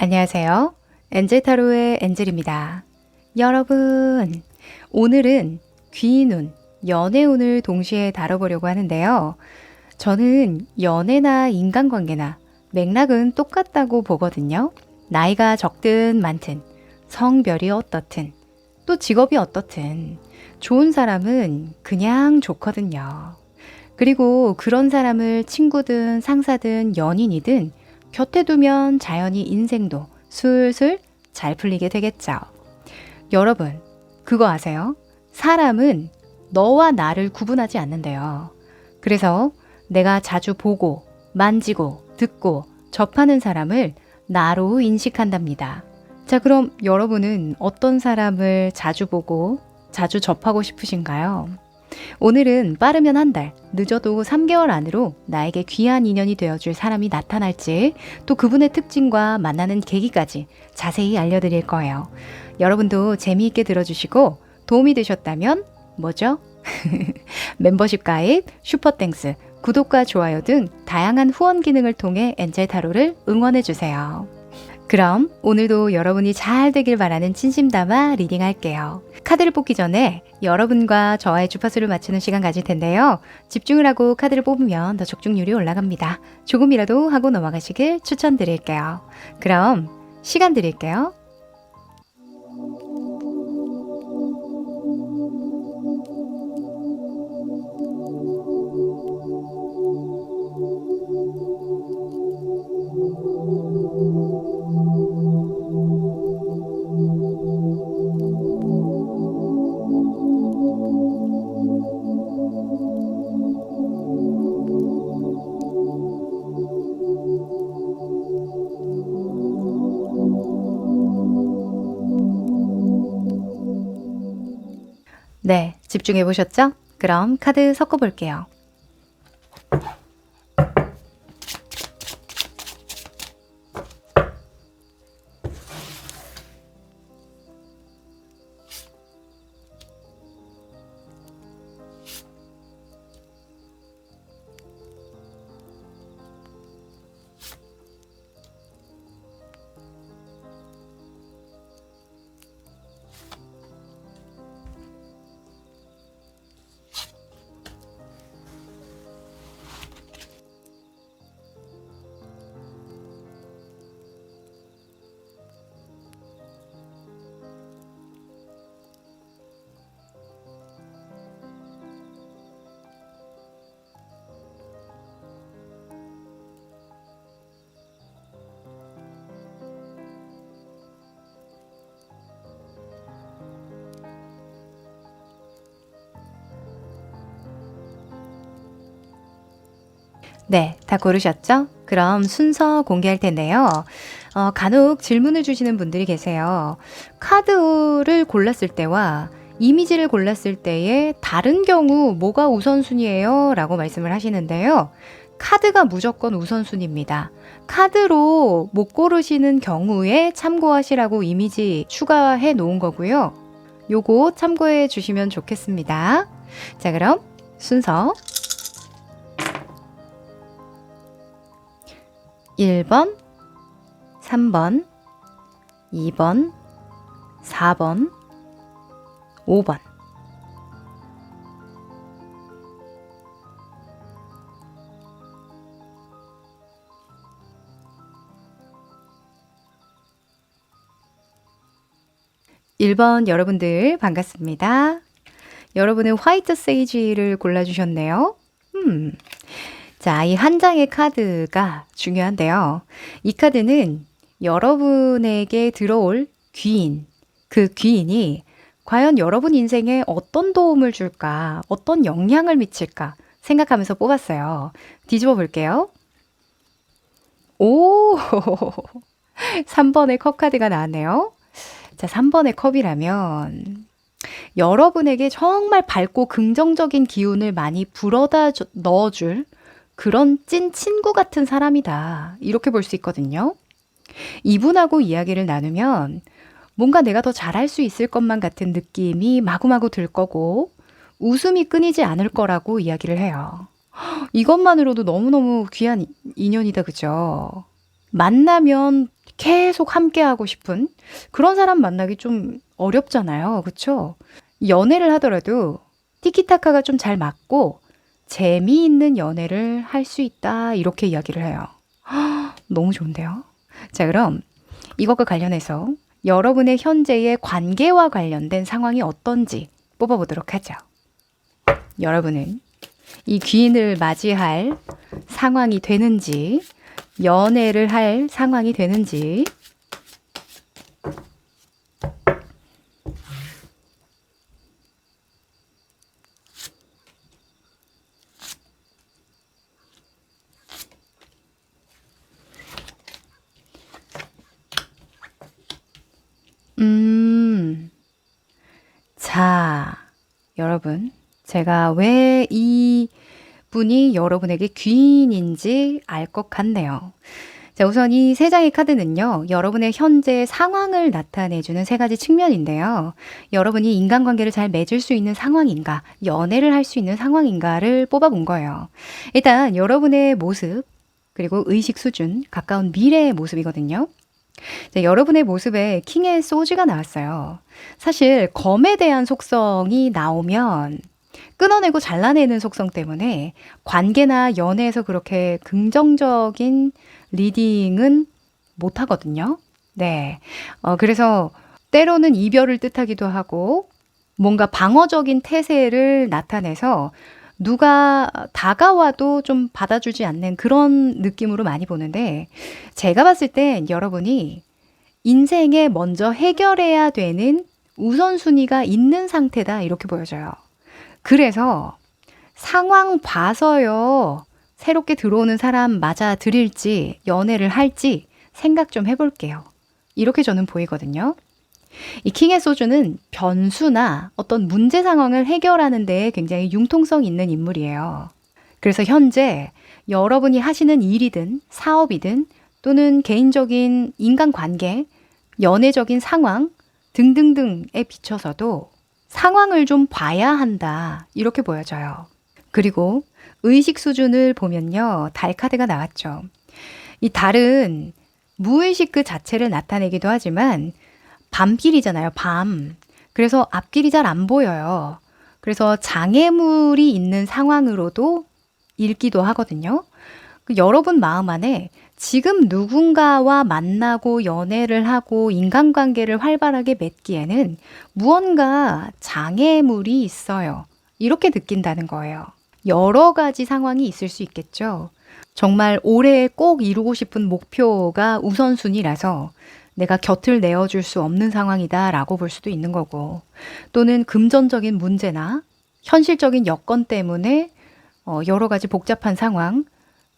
안녕하세요. 엔젤타로의 엔젤입니다. 여러분, 오늘은 귀인운, 연애운을 동시에 다뤄보려고 하는데요. 저는 연애나 인간관계나 맥락은 똑같다고 보거든요. 나이가 적든 많든, 성별이 어떻든, 또 직업이 어떻든, 좋은 사람은 그냥 좋거든요. 그리고 그런 사람을 친구든 상사든 연인이든 곁에 두면 자연히 인생도 술술 잘 풀리게 되겠죠. 여러분, 그거 아세요? 사람은 너와 나를 구분하지 않는데요. 그래서 내가 자주 보고, 만지고, 듣고, 접하는 사람을 나로 인식한답니다. 자, 그럼 여러분은 어떤 사람을 자주 보고, 자주 접하고 싶으신가요? 오늘은 빠르면 한 달, 늦어도 3개월 안으로 나에게 귀한 인연이 되어줄 사람이 나타날지, 또 그분의 특징과 만나는 계기까지 자세히 알려드릴 거예요. 여러분도 재미있게 들어주시고 도움이 되셨다면 뭐죠? 멤버십 가입, 슈퍼땡스, 구독과 좋아요 등 다양한 후원 기능을 통해 엔젤 타로를 응원해주세요. 그럼 오늘도 여러분이 잘 되길 바라는 진심 담아 리딩할게요. 카드를 뽑기 전에 여러분과 저와의 주파수를 맞추는 시간 가질 텐데요. 집중을 하고 카드를 뽑으면 더 적중률이 올라갑니다. 조금이라도 하고 넘어가시길 추천드릴게요. 그럼 시간 드릴게요. 네, 집중해 보셨죠? 그럼 카드 섞어 볼게요. '네, 다 고르셨죠? 그럼 순서 공개할 텐데요. 간혹 질문을 주시는 분들이 계세요. 카드를 골랐을 때와 이미지를 골랐을 때의 다른 경우 뭐가 우선순위예요? 라고 말씀을 하시는데요. 카드가 무조건 우선순위입니다. 카드로 못 고르시는 경우에 참고하시라고 이미지 추가해 놓은 거고요. 요거 참고해 주시면 좋겠습니다. 자, 그럼 순서 1번, 3번, 2번, 4번, 5번. (1번) 여러분들 반갑습니다. 여러분은 화이트 세이지를 골라주셨네요. 자, 이 한 장의 카드가 중요한데요. 이 카드는 여러분에게 들어올 귀인, 그 귀인이 과연 여러분 인생에 어떤 도움을 줄까, 어떤 영향을 미칠까 생각하면서 뽑았어요. 뒤집어 볼게요. 오! 3번의 컵 카드가 나왔네요. 자, 3번의 컵이라면 여러분에게 정말 밝고 긍정적인 기운을 많이 불어다 넣어줄 그런 찐 친구 같은 사람이다. 이렇게 볼 수 있거든요. 이분하고 이야기를 나누면 뭔가 내가 더 잘할 수 있을 것만 같은 느낌이 마구마구 들 거고 웃음이 끊이지 않을 거라고 이야기를 해요. 이것만으로도 너무너무 귀한 인연이다, 그죠? 만나면 계속 함께하고 싶은 그런 사람 만나기 좀 어렵잖아요. 그쵸? 연애를 하더라도 티키타카가 좀 잘 맞고 재미있는 연애를 할 수 있다. 이렇게 이야기를 해요. 너무 좋은데요? 자, 그럼 이것과 관련해서 여러분의 현재의 관계와 관련된 상황이 어떤지 뽑아보도록 하죠. 여러분은 이 귀인을 맞이할 상황이 되는지, 연애를 할 상황이 되는지, 자, 여러분, 제가 왜 이 분이 여러분에게 귀인인지 알 것 같네요. 자, 우선 이 세 장의 카드는요, 여러분의 현재 상황을 나타내주는 세 가지 측면인데요. 여러분이 인간관계를 잘 맺을 수 있는 상황인가, 연애를 할 수 있는 상황인가를 뽑아본 거예요. 일단 여러분의 모습, 그리고 의식 수준, 가까운 미래의 모습이거든요. 자, 여러분의 모습에 킹의 소지가 나왔어요. 사실 검에 대한 속성이 나오면 끊어내고 잘라내는 속성 때문에 관계나 연애에서 그렇게 긍정적인 리딩은 못 하거든요. 네. 그래서 때로는 이별을 뜻하기도 하고 뭔가 방어적인 태세를 나타내서 누가 다가와도 좀 받아주지 않는 그런 느낌으로 많이 보는데, 제가 봤을 땐 여러분이 인생에 먼저 해결해야 되는 우선순위가 있는 상태다, 이렇게 보여져요. 그래서 상황 봐서요, 새롭게 들어오는 사람 맞아들일지 연애를 할지 생각 좀 해볼게요. 이렇게 저는 보이거든요. 이 킹의 소주는 변수나 어떤 문제 상황을 해결하는 데에 굉장히 융통성 있는 인물이에요. 그래서 현재 여러분이 하시는 일이든 사업이든 또는 개인적인 인간관계, 연애적인 상황 등등등에 비춰서도 상황을 좀 봐야 한다, 이렇게 보여져요. 그리고 의식 수준을 보면요, 달 카드가 나왔죠. 이 달은 무의식 그 자체를 나타내기도 하지만 밤길이잖아요, 밤. 그래서 앞길이 잘 안 보여요. 그래서 장애물이 있는 상황으로도 읽기도 하거든요. 여러분 마음 안에 지금 누군가와 만나고 연애를 하고 인간관계를 활발하게 맺기에는 무언가 장애물이 있어요. 이렇게 느낀다는 거예요. 여러 가지 상황이 있을 수 있겠죠. 정말 올해 꼭 이루고 싶은 목표가 우선순위라서 내가 곁을 내어줄 수 없는 상황이다 라고 볼 수도 있는 거고, 또는 금전적인 문제나 현실적인 여건 때문에 여러 가지 복잡한 상황,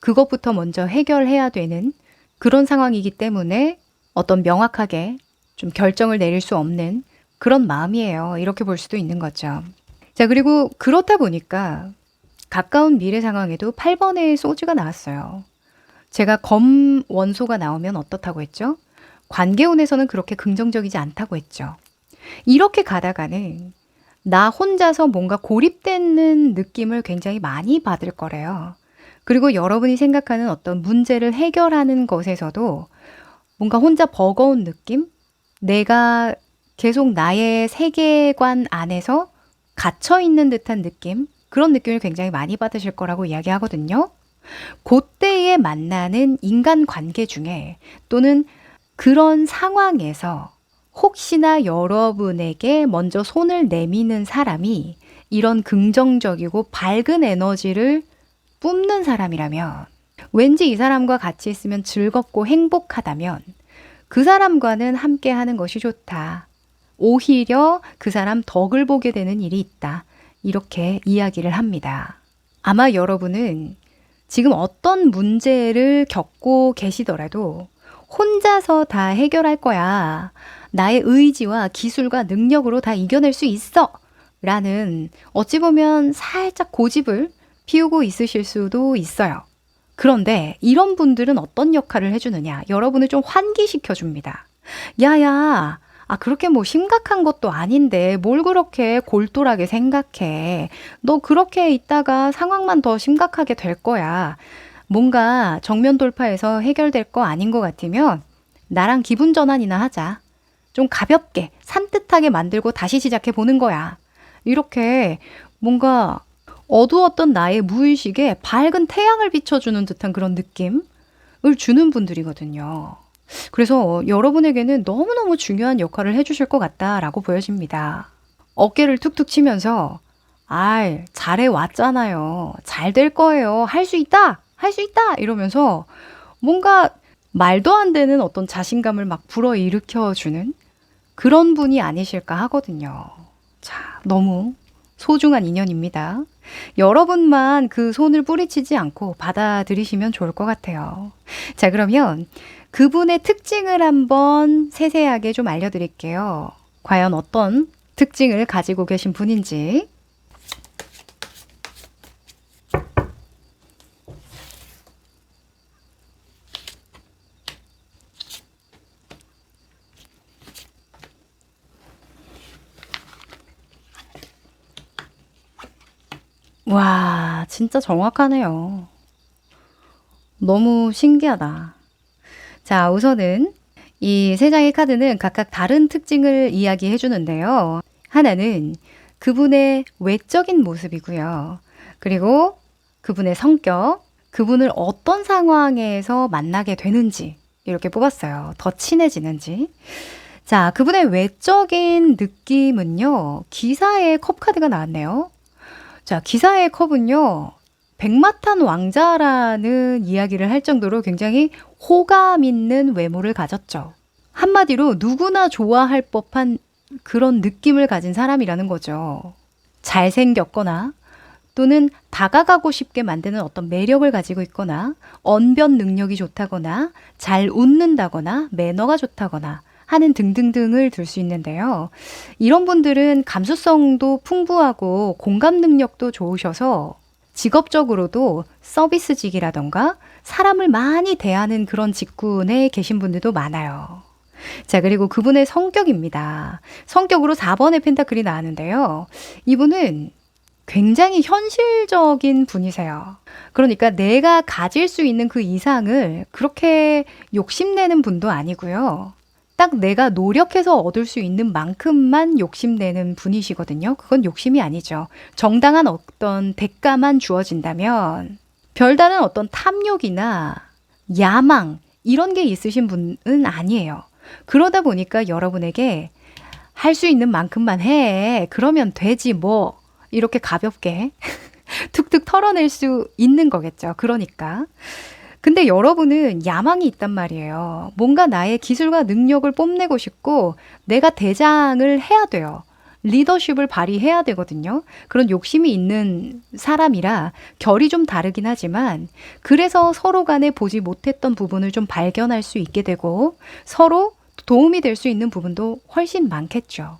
그것부터 먼저 해결해야 되는 그런 상황이기 때문에 어떤 명확하게 좀 결정을 내릴 수 없는 그런 마음이에요. 이렇게 볼 수도 있는 거죠. 자, 그리고 그렇다 보니까 가까운 미래 상황에도 8번의 소주가 나왔어요. 제가 검 원소가 나오면 어떻다고 했죠? 관계운에서는 그렇게 긍정적이지 않다고 했죠. 이렇게 가다가는 나 혼자서 뭔가 고립되는 느낌을 굉장히 많이 받을 거래요. 그리고 여러분이 생각하는 어떤 문제를 해결하는 것에서도 뭔가 혼자 버거운 느낌? 내가 계속 나의 세계관 안에서 갇혀 있는 듯한 느낌? 그런 느낌을 굉장히 많이 받으실 거라고 이야기하거든요. 그때에 만나는 인간관계 중에 또는 그런 상황에서 혹시나 여러분에게 먼저 손을 내미는 사람이 이런 긍정적이고 밝은 에너지를 뿜는 사람이라면, 왠지 이 사람과 같이 있으면 즐겁고 행복하다면 그 사람과는 함께 하는 것이 좋다. 오히려 그 사람 덕을 보게 되는 일이 있다. 이렇게 이야기를 합니다. 아마 여러분은 지금 어떤 문제를 겪고 계시더라도 혼자서 다 해결할 거야. 나의 의지와 기술과 능력으로 다 이겨낼 수 있어. 라는 어찌 보면 살짝 고집을 피우고 있으실 수도 있어요. 그런데 이런 분들은 어떤 역할을 해주느냐? 여러분을 좀 환기시켜 줍니다. 야야, 그렇게 뭐 심각한 것도 아닌데 뭘 그렇게 골똘하게 생각해. 너 그렇게 있다가 상황만 더 심각하게 될 거야. 뭔가 정면 돌파해서 해결될 거 아닌 것 같으면 나랑 기분 전환이나 하자. 좀 가볍게, 산뜻하게 만들고 다시 시작해 보는 거야. 이렇게 뭔가 어두웠던 나의 무의식에 밝은 태양을 비춰주는 듯한 그런 느낌을 주는 분들이거든요. 그래서 여러분에게는 너무너무 중요한 역할을 해주실 것 같다라고 보여집니다. 어깨를 툭툭 치면서 아이, 잘해 왔잖아요. 잘 될 거예요. 할 수 있다! 할 수 있다! 이러면서 뭔가 말도 안 되는 어떤 자신감을 막 불어일으켜주는 그런 분이 아니실까 하거든요. 자, 너무 소중한 인연입니다. 여러분만 그 손을 뿌리치지 않고 받아들이시면 좋을 것 같아요. 자, 그러면 그분의 특징을 한번 세세하게 좀 알려드릴게요. 과연 어떤 특징을 가지고 계신 분인지. 와, 진짜 정확하네요. 너무 신기하다. 자, 우선은 이 세 장의 카드는 각각 다른 특징을 이야기해 주는데요. 하나는 그분의 외적인 모습이고요. 그리고 그분의 성격, 그분을 어떤 상황에서 만나게 되는지 이렇게 뽑았어요. 더 친해지는지. 자, 그분의 외적인 느낌은요. 기사의 컵 카드가 나왔네요. 자, 기사의 컵은요. 백마탄 왕자라는 이야기를 할 정도로 굉장히 호감 있는 외모를 가졌죠. 한마디로 누구나 좋아할 법한 그런 느낌을 가진 사람이라는 거죠. 잘생겼거나 또는 다가가고 싶게 만드는 어떤 매력을 가지고 있거나 언변 능력이 좋다거나 잘 웃는다거나 매너가 좋다거나 하는 등등등을 들 수 있는데요. 이런 분들은 감수성도 풍부하고 공감 능력도 좋으셔서 직업적으로도 서비스직이라던가 사람을 많이 대하는 그런 직군에 계신 분들도 많아요. 자, 그리고 그분의 성격입니다. 성격으로 4번의 펜타클이 나왔는데요. 이분은 굉장히 현실적인 분이세요. 그러니까 내가 가질 수 있는 그 이상을 그렇게 욕심내는 분도 아니고요. 딱 내가 노력해서 얻을 수 있는 만큼만 욕심내는 분이시거든요. 그건 욕심이 아니죠. 정당한 어떤 대가만 주어진다면 별다른 어떤 탐욕이나 야망 이런 게 있으신 분은 아니에요. 그러다 보니까 여러분에게 할 수 있는 만큼만 해. 그러면 되지 뭐. 이렇게 가볍게 툭툭 털어낼 수 있는 거겠죠. 그러니까. 근데 여러분은 야망이 있단 말이에요. 뭔가 나의 기술과 능력을 뽐내고 싶고 내가 대장을 해야 돼요. 리더십을 발휘해야 되거든요. 그런 욕심이 있는 사람이라 결이 좀 다르긴 하지만 그래서 서로 간에 보지 못했던 부분을 좀 발견할 수 있게 되고 서로 도움이 될 수 있는 부분도 훨씬 많겠죠.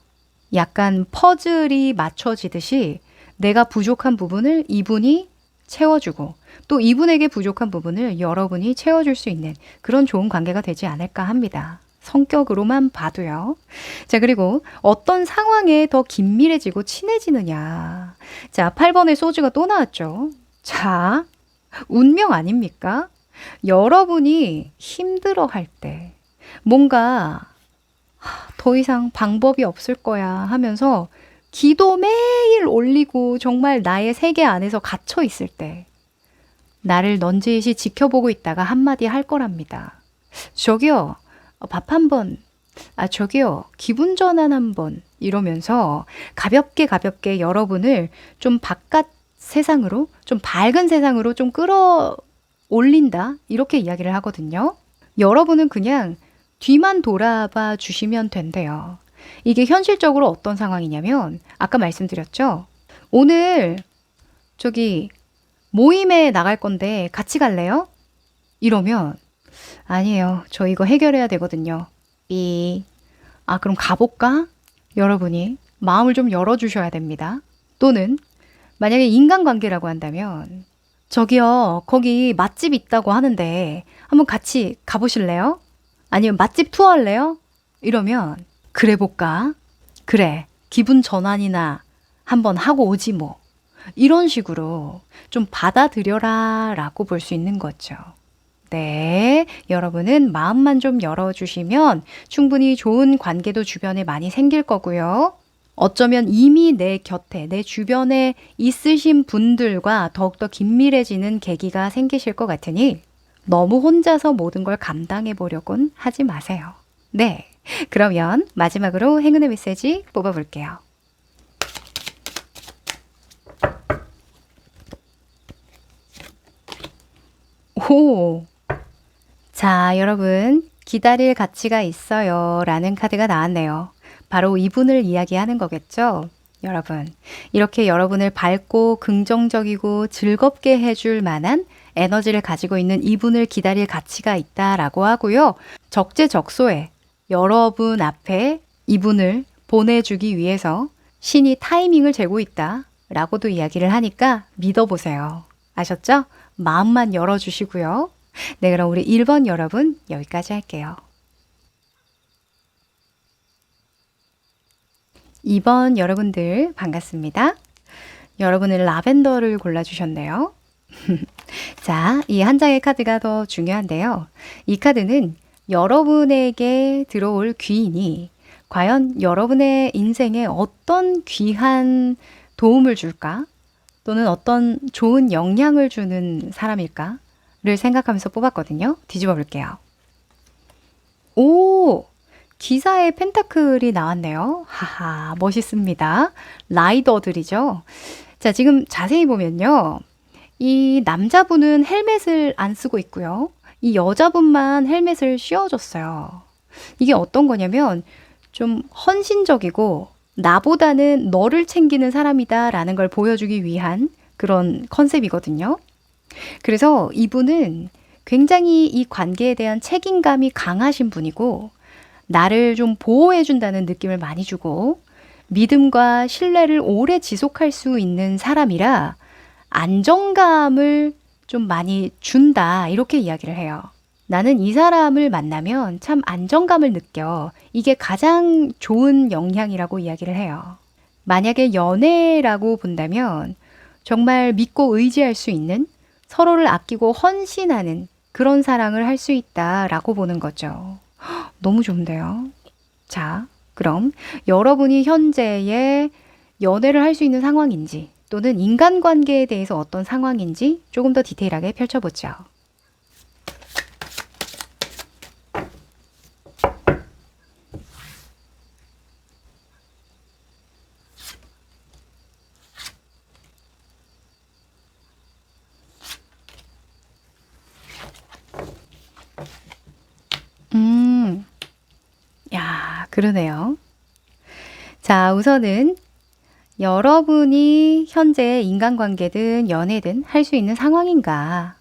약간 퍼즐이 맞춰지듯이 내가 부족한 부분을 이분이 채워주고 또 이분에게 부족한 부분을 여러분이 채워줄 수 있는 그런 좋은 관계가 되지 않을까 합니다. 성격으로만 봐도요. 자, 그리고 어떤 상황에 더 긴밀해지고 친해지느냐. 자, 8번의 소주가 또 나왔죠. 자, 운명 아닙니까? 여러분이 힘들어할 때 뭔가 더 이상 방법이 없을 거야 하면서 기도 매일 올리고 정말 나의 세계 안에서 갇혀 있을 때 나를 넌지시 지켜보고 있다가 한마디 할 거랍니다. 저기요, 밥 한 번, 저기요, 기분 전환 한번 이러면서 가볍게 가볍게 여러분을 좀 바깥 세상으로, 좀 밝은 세상으로 좀 끌어올린다. 이렇게 이야기를 하거든요. 여러분은 그냥 뒤만 돌아봐 주시면 된대요. 이게 현실적으로 어떤 상황이냐면 아까 말씀드렸죠. 오늘 저기 모임에 나갈 건데 같이 갈래요? 이러면 아니에요. 저 이거 해결해야 되거든요. 그럼 가볼까? 여러분이 마음을 좀 열어주셔야 됩니다. 또는 만약에 인간관계라고 한다면 저기요, 거기 맛집 있다고 하는데 한번 같이 가보실래요? 아니면 맛집 투어 할래요? 이러면 그래 볼까? 그래, 기분 전환이나 한번 하고 오지 뭐. 이런 식으로 좀 받아들여라 라고 볼 수 있는 거죠. 네, 여러분은 마음만 좀 열어주시면 충분히 좋은 관계도 주변에 많이 생길 거고요. 어쩌면 이미 내 곁에, 내 주변에 있으신 분들과 더욱더 긴밀해지는 계기가 생기실 것 같으니 너무 혼자서 모든 걸 감당해 보려고는 하지 마세요. 네, 그러면 마지막으로 행운의 메시지 뽑아볼게요. 오, 자, 여러분, 기다릴 가치가 있어요 라는 카드가 나왔네요. 바로 이분을 이야기하는 거겠죠? 여러분, 이렇게 여러분을 밝고 긍정적이고 즐겁게 해줄 만한 에너지를 가지고 있는 이분을 기다릴 가치가 있다라고 하고요. 적재적소에 여러분 앞에 이분을 보내주기 위해서 신이 타이밍을 재고 있다라고도 이야기를 하니까 믿어보세요. 아셨죠? 마음만 열어주시고요. 네, 그럼 우리 1번 여러분 여기까지 할게요. 2번 여러분들 반갑습니다. 여러분은 라벤더를 골라주셨네요. 자, 이 한 장의 카드가 더 중요한데요. 이 카드는 여러분에게 들어올 귀인이 과연 여러분의 인생에 어떤 귀한 도움을 줄까? 또는 어떤 좋은 영향을 주는 사람일까를 생각하면서 뽑았거든요. 뒤집어 볼게요. 오! 기사의 펜타클이 나왔네요. 하하, 멋있습니다. 라이더들이죠. 자, 지금 자세히 보면요. 이 남자분은 헬멧을 안 쓰고 있고요. 이 여자분만 헬멧을 씌워줬어요. 이게 어떤 거냐면 좀 헌신적이고 나보다는 너를 챙기는 사람이다 라는 걸 보여주기 위한 그런 컨셉이거든요. 그래서 이분은 굉장히 이 관계에 대한 책임감이 강하신 분이고 나를 좀 보호해준다는 느낌을 많이 주고 믿음과 신뢰를 오래 지속할 수 있는 사람이라 안정감을 좀 많이 준다 이렇게 이야기를 해요. 나는 이 사람을 만나면 참 안정감을 느껴. 이게 가장 좋은 영향이라고 이야기를 해요. 만약에 연애라고 본다면 정말 믿고 의지할 수 있는 서로를 아끼고 헌신하는 그런 사랑을 할 수 있다라고 보는 거죠. 너무 좋은데요. 자, 그럼 여러분이 현재의 연애를 할 수 있는 상황인지 또는 인간관계에 대해서 어떤 상황인지 조금 더 디테일하게 펼쳐보죠. 야, 그러네요. 자, 우선은 여러분이 현재 인간관계든 연애든 할 수 있는 상황인가?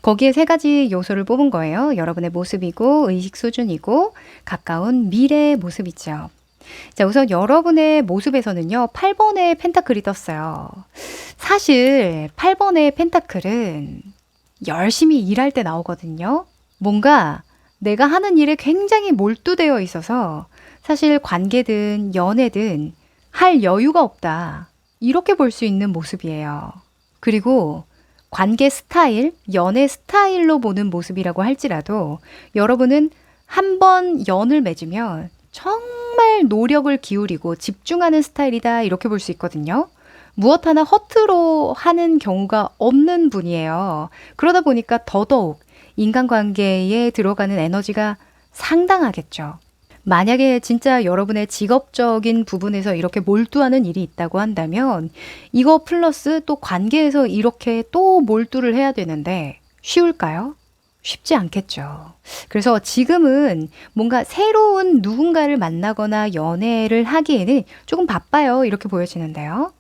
거기에 세 가지 요소를 뽑은 거예요. 여러분의 모습이고, 의식 수준이고, 가까운 미래의 모습이죠. 자, 우선 여러분의 모습에서는요, 8번의 펜타클이 떴어요. 사실 8번의 펜타클은 열심히 일할 때 나오거든요. 뭔가 내가 하는 일에 굉장히 몰두되어 있어서 사실 관계든 연애든 할 여유가 없다. 이렇게 볼 수 있는 모습이에요. 그리고 관계 스타일, 연애 스타일로 보는 모습이라고 할지라도 여러분은 한 번 연을 맺으면 정말 노력을 기울이고 집중하는 스타일이다. 이렇게 볼 수 있거든요. 무엇 하나 허투루 하는 경우가 없는 분이에요. 그러다 보니까 더더욱 인간관계에 들어가는 에너지가 상당하겠죠. 만약에 진짜 여러분의 직업적인 부분에서 이렇게 몰두하는 일이 있다고 한다면 이거 플러스 또 관계에서 이렇게 또 몰두를 해야 되는데 쉬울까요? 쉽지 않겠죠. 그래서 지금은 뭔가 새로운 누군가를 만나거나 연애를 하기에는 조금 바빠요. 이렇게 보여지는데요.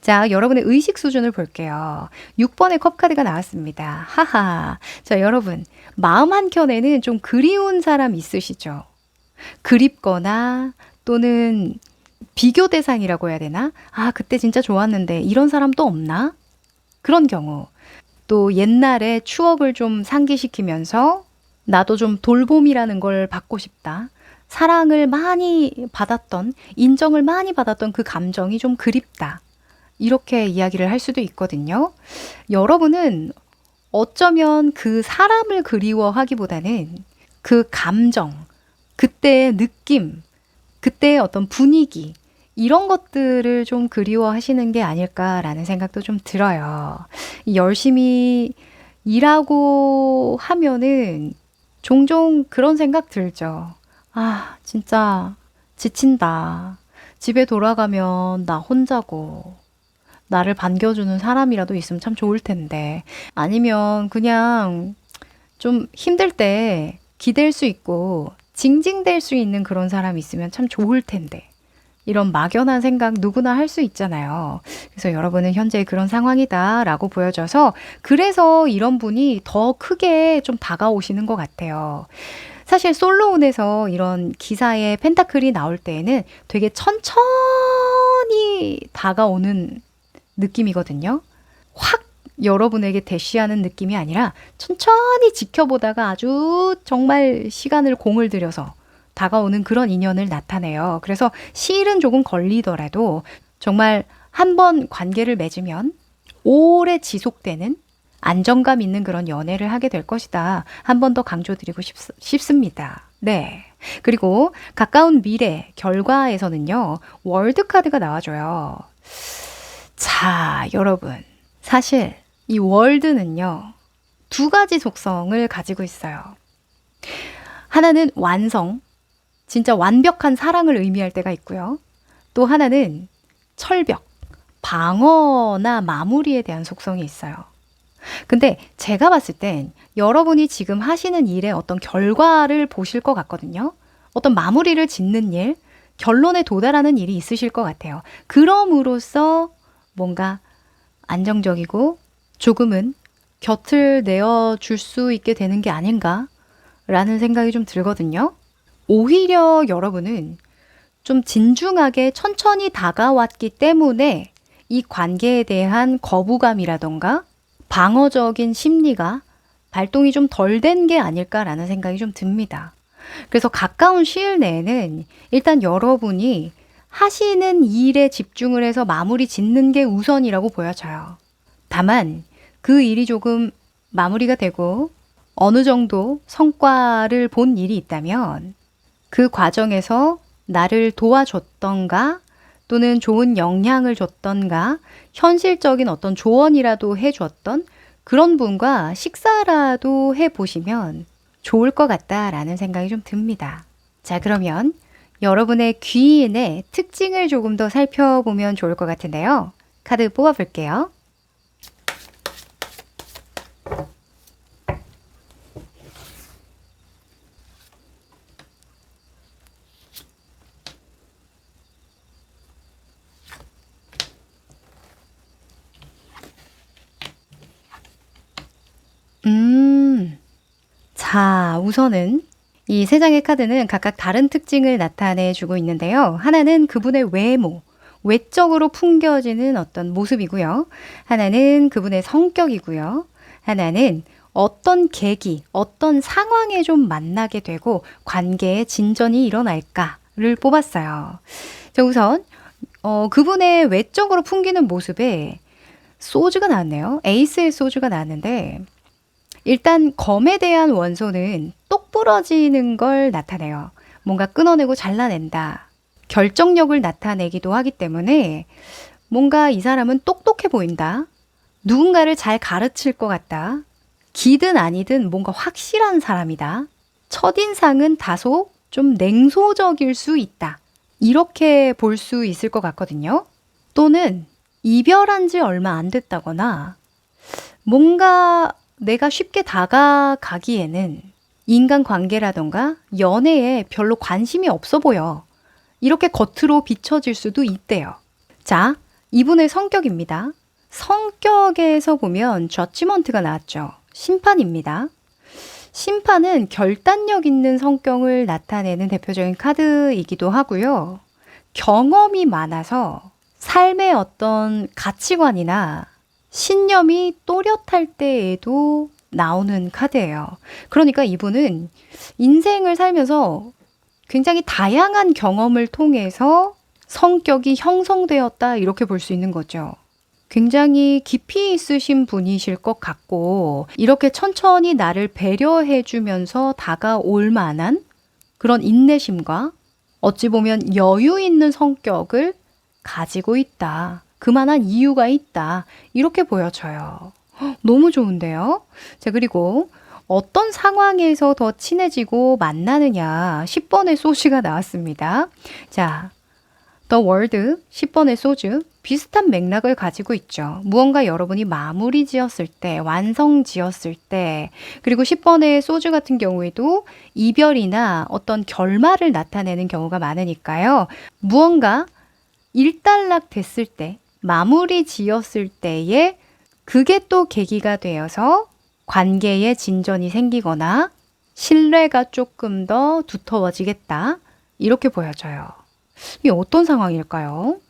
자, 여러분의 의식 수준을 볼게요. 6번의 컵 카드가 나왔습니다. 하하. 자, 여러분, 마음 한켠에는 좀 그리운 사람 있으시죠? 그립거나 또는 비교 대상이라고 해야 되나? 아, 그때 진짜 좋았는데 이런 사람 또 없나? 그런 경우. 또 옛날에 추억을 좀 상기시키면서 나도 좀 돌봄이라는 걸 받고 싶다. 사랑을 많이 받았던, 인정을 많이 받았던 그 감정이 좀 그립다. 이렇게 이야기를 할 수도 있거든요. 여러분은 어쩌면 그 사람을 그리워하기보다는 그 감정, 그때의 느낌, 그때의 어떤 분위기, 이런 것들을 좀 그리워하시는 게 아닐까라는 생각도 좀 들어요. 열심히 일하고 하면은 종종 그런 생각 들죠. 아, 진짜 지친다. 집에 돌아가면 나 혼자고, 나를 반겨주는 사람이라도 있으면 참 좋을 텐데. 아니면 그냥 좀 힘들 때 기댈 수 있고, 징징댈 수 있는 그런 사람이 있으면 참 좋을 텐데. 이런 막연한 생각 누구나 할 수 있잖아요. 그래서 여러분은 현재 그런 상황이다라고 보여져서 그래서 이런 분이 더 크게 좀 다가오시는 것 같아요. 사실 솔로운에서 이런 기사에 펜타클이 나올 때에는 되게 천천히 다가오는 느낌이거든요. 확 여러분에게 대시하는 느낌이 아니라 천천히 지켜보다가 아주 정말 시간을 공을 들여서 다가오는 그런 인연을 나타내요. 그래서 시일은 조금 걸리더라도 정말 한 번 관계를 맺으면 오래 지속되는 안정감 있는 그런 연애를 하게 될 것이다. 한 번 더 강조드리고 싶습니다. 네. 그리고 가까운 미래 결과에서는요, 월드카드가 나와줘요. 자, 여러분. 사실 이 월드는요, 두 가지 속성을 가지고 있어요. 하나는 완성, 진짜 완벽한 사랑을 의미할 때가 있고요. 또 하나는 철벽, 방어나 마무리에 대한 속성이 있어요. 근데 제가 봤을 땐 여러분이 지금 하시는 일의 어떤 결과를 보실 것 같거든요. 어떤 마무리를 짓는 일, 결론에 도달하는 일이 있으실 것 같아요. 그럼으로써 뭔가 안정적이고 조금은 곁을 내어줄 수 있게 되는 게 아닌가라는 생각이 좀 들거든요. 오히려 여러분은 좀 진중하게 천천히 다가왔기 때문에 이 관계에 대한 거부감이라던가 방어적인 심리가 발동이 좀 덜 된 게 아닐까라는 생각이 좀 듭니다. 그래서 가까운 시일 내에는 일단 여러분이 하시는 일에 집중을 해서 마무리 짓는 게 우선이라고 보여져요. 다만 그 일이 조금 마무리가 되고 어느 정도 성과를 본 일이 있다면 그 과정에서 나를 도와줬던가 또는 좋은 영향을 줬던가 현실적인 어떤 조언이라도 해줬던 그런 분과 식사라도 해보시면 좋을 것 같다라는 생각이 좀 듭니다. 자, 그러면 여러분의 귀인의 특징을 조금 더 살펴보면 좋을 것 같은데요. 카드 뽑아볼게요. 자, 우선은 이 세 장의 카드는 각각 다른 특징을 나타내 주고 있는데요. 하나는 그분의 외모, 외적으로 풍겨지는 어떤 모습이고요. 하나는 그분의 성격이고요. 하나는 어떤 계기, 어떤 상황에 좀 만나게 되고 관계의 진전이 일어날까를 뽑았어요. 자, 우선 그분의 외적으로 풍기는 모습에 소주가 나왔네요. 에이스의 소주가 나왔는데 일단 검에 대한 원소는 똑 부러지는 걸 나타내요. 뭔가 끊어내고 잘라낸다. 결정력을 나타내기도 하기 때문에 뭔가 이 사람은 똑똑해 보인다. 누군가를 잘 가르칠 것 같다. 기든 아니든 뭔가 확실한 사람이다. 첫인상은 다소 좀 냉소적일 수 있다. 이렇게 볼 수 있을 것 같거든요. 또는 이별한 지 얼마 안 됐다거나 뭔가 내가 쉽게 다가가기에는 인간관계라던가 연애에 별로 관심이 없어 보여. 이렇게 겉으로 비춰질 수도 있대요. 자, 이분의 성격입니다. 성격에서 보면 저지먼트가 나왔죠. 심판입니다. 심판은 결단력 있는 성격을 나타내는 대표적인 카드이기도 하고요. 경험이 많아서 삶의 어떤 가치관이나 신념이 또렷할 때에도 나오는 카드예요. 그러니까 이분은 인생을 살면서 굉장히 다양한 경험을 통해서 성격이 형성되었다 이렇게 볼 수 있는 거죠. 굉장히 깊이 있으신 분이실 것 같고, 이렇게 천천히 나를 배려해 주면서 다가올 만한 그런 인내심과 어찌 보면 여유 있는 성격을 가지고 있다. 그만한 이유가 있다. 이렇게 보여져요. 너무 좋은데요? 자, 그리고 어떤 상황에서 더 친해지고 만나느냐 10번의 소주가 나왔습니다. 자, The World 10번의 소주 비슷한 맥락을 가지고 있죠. 무언가 여러분이 마무리 지었을 때, 완성 지었을 때, 그리고 10번의 소주 같은 경우에도 이별이나 어떤 결말을 나타내는 경우가 많으니까요. 무언가 일단락 됐을 때, 마무리 지었을 때에 그게 또 계기가 되어서 관계에 진전이 생기거나 신뢰가 조금 더 두터워지겠다. 이렇게 보여져요. 이게 어떤 상황일까요?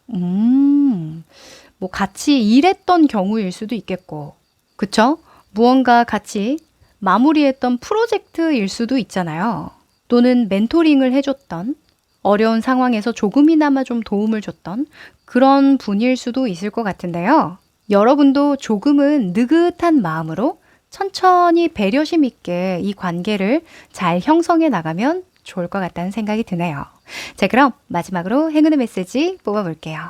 뭐 같이 일했던 경우일 수도 있겠고, 그쵸? 무언가 같이 마무리했던 프로젝트일 수도 있잖아요. 또는 멘토링을 해줬던, 어려운 상황에서 조금이나마 좀 도움을 줬던 그런 분일 수도 있을 것 같은데요. 여러분도 조금은 느긋한 마음으로 천천히 배려심 있게 이 관계를 잘 형성해 나가면 좋을 것 같다는 생각이 드네요. 자, 그럼 마지막으로 행운의 메시지 뽑아볼게요.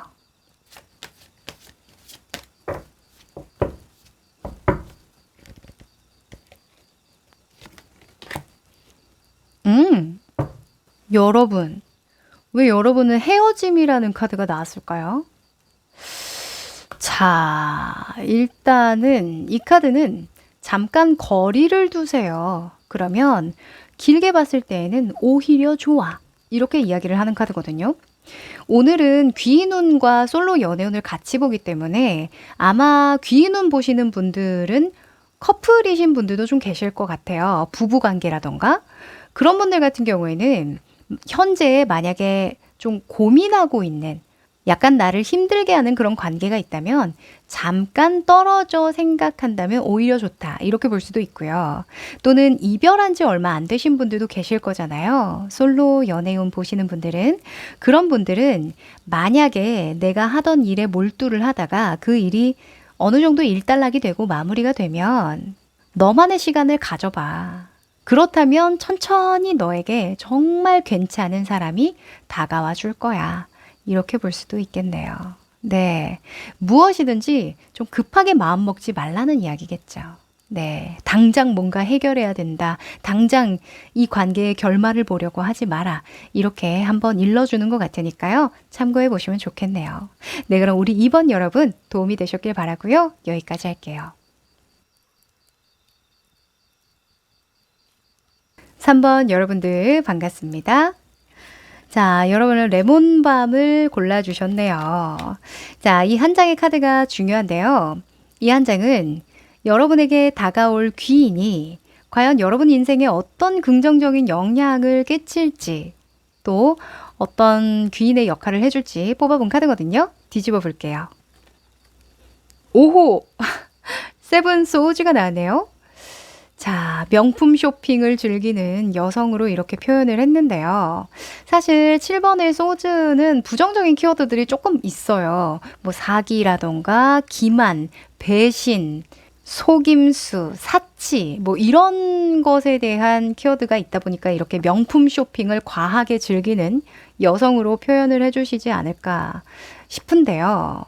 여러분, 왜 여러분은 헤어짐이라는 카드가 나왔을까요? 자, 일단은 이 카드는 잠깐 거리를 두세요. 그러면 길게 봤을 때에는 오히려 좋아. 이렇게 이야기를 하는 카드거든요. 오늘은 귀인운과 솔로 연애운을 같이 보기 때문에 아마 귀인운 보시는 분들은 커플이신 분들도 좀 계실 것 같아요. 부부관계라던가. 그런 분들 같은 경우에는 현재 만약에 좀 고민하고 있는 약간 나를 힘들게 하는 그런 관계가 있다면 잠깐 떨어져 생각한다면 오히려 좋다. 이렇게 볼 수도 있고요. 또는 이별한 지 얼마 안 되신 분들도 계실 거잖아요. 솔로 연애운 보시는 분들은. 그런 분들은 만약에 내가 하던 일에 몰두를 하다가 그 일이 어느 정도 일단락이 되고 마무리가 되면 너만의 시간을 가져봐. 그렇다면 천천히 너에게 정말 괜찮은 사람이 다가와 줄 거야. 이렇게 볼 수도 있겠네요. 네. 무엇이든지 좀 급하게 마음 먹지 말라는 이야기겠죠. 네. 당장 뭔가 해결해야 된다. 당장 이 관계의 결말을 보려고 하지 마라. 이렇게 한번 일러주는 것 같으니까요. 참고해 보시면 좋겠네요. 네. 그럼 우리 2번 여러분 도움이 되셨길 바라고요. 여기까지 할게요. 3번 여러분들 반갑습니다. 자, 여러분은 레몬밤을 골라주셨네요. 자, 이 한 장의 카드가 중요한데요. 이 한 장은 여러분에게 다가올 귀인이 과연 여러분 인생에 어떤 긍정적인 영향을 끼칠지 또 어떤 귀인의 역할을 해줄지 뽑아본 카드거든요. 뒤집어 볼게요. 오호! 세븐 소우즈가 나왔네요. 자, 명품 쇼핑을 즐기는 여성으로 이렇게 표현을 했는데요. 사실 7번의 소즈는 부정적인 키워드들이 조금 있어요. 뭐 사기라던가 기만, 배신, 속임수, 사치 뭐 이런 것에 대한 키워드가 있다 보니까 이렇게 명품 쇼핑을 과하게 즐기는 여성으로 표현을 해주시지 않을까 싶은데요.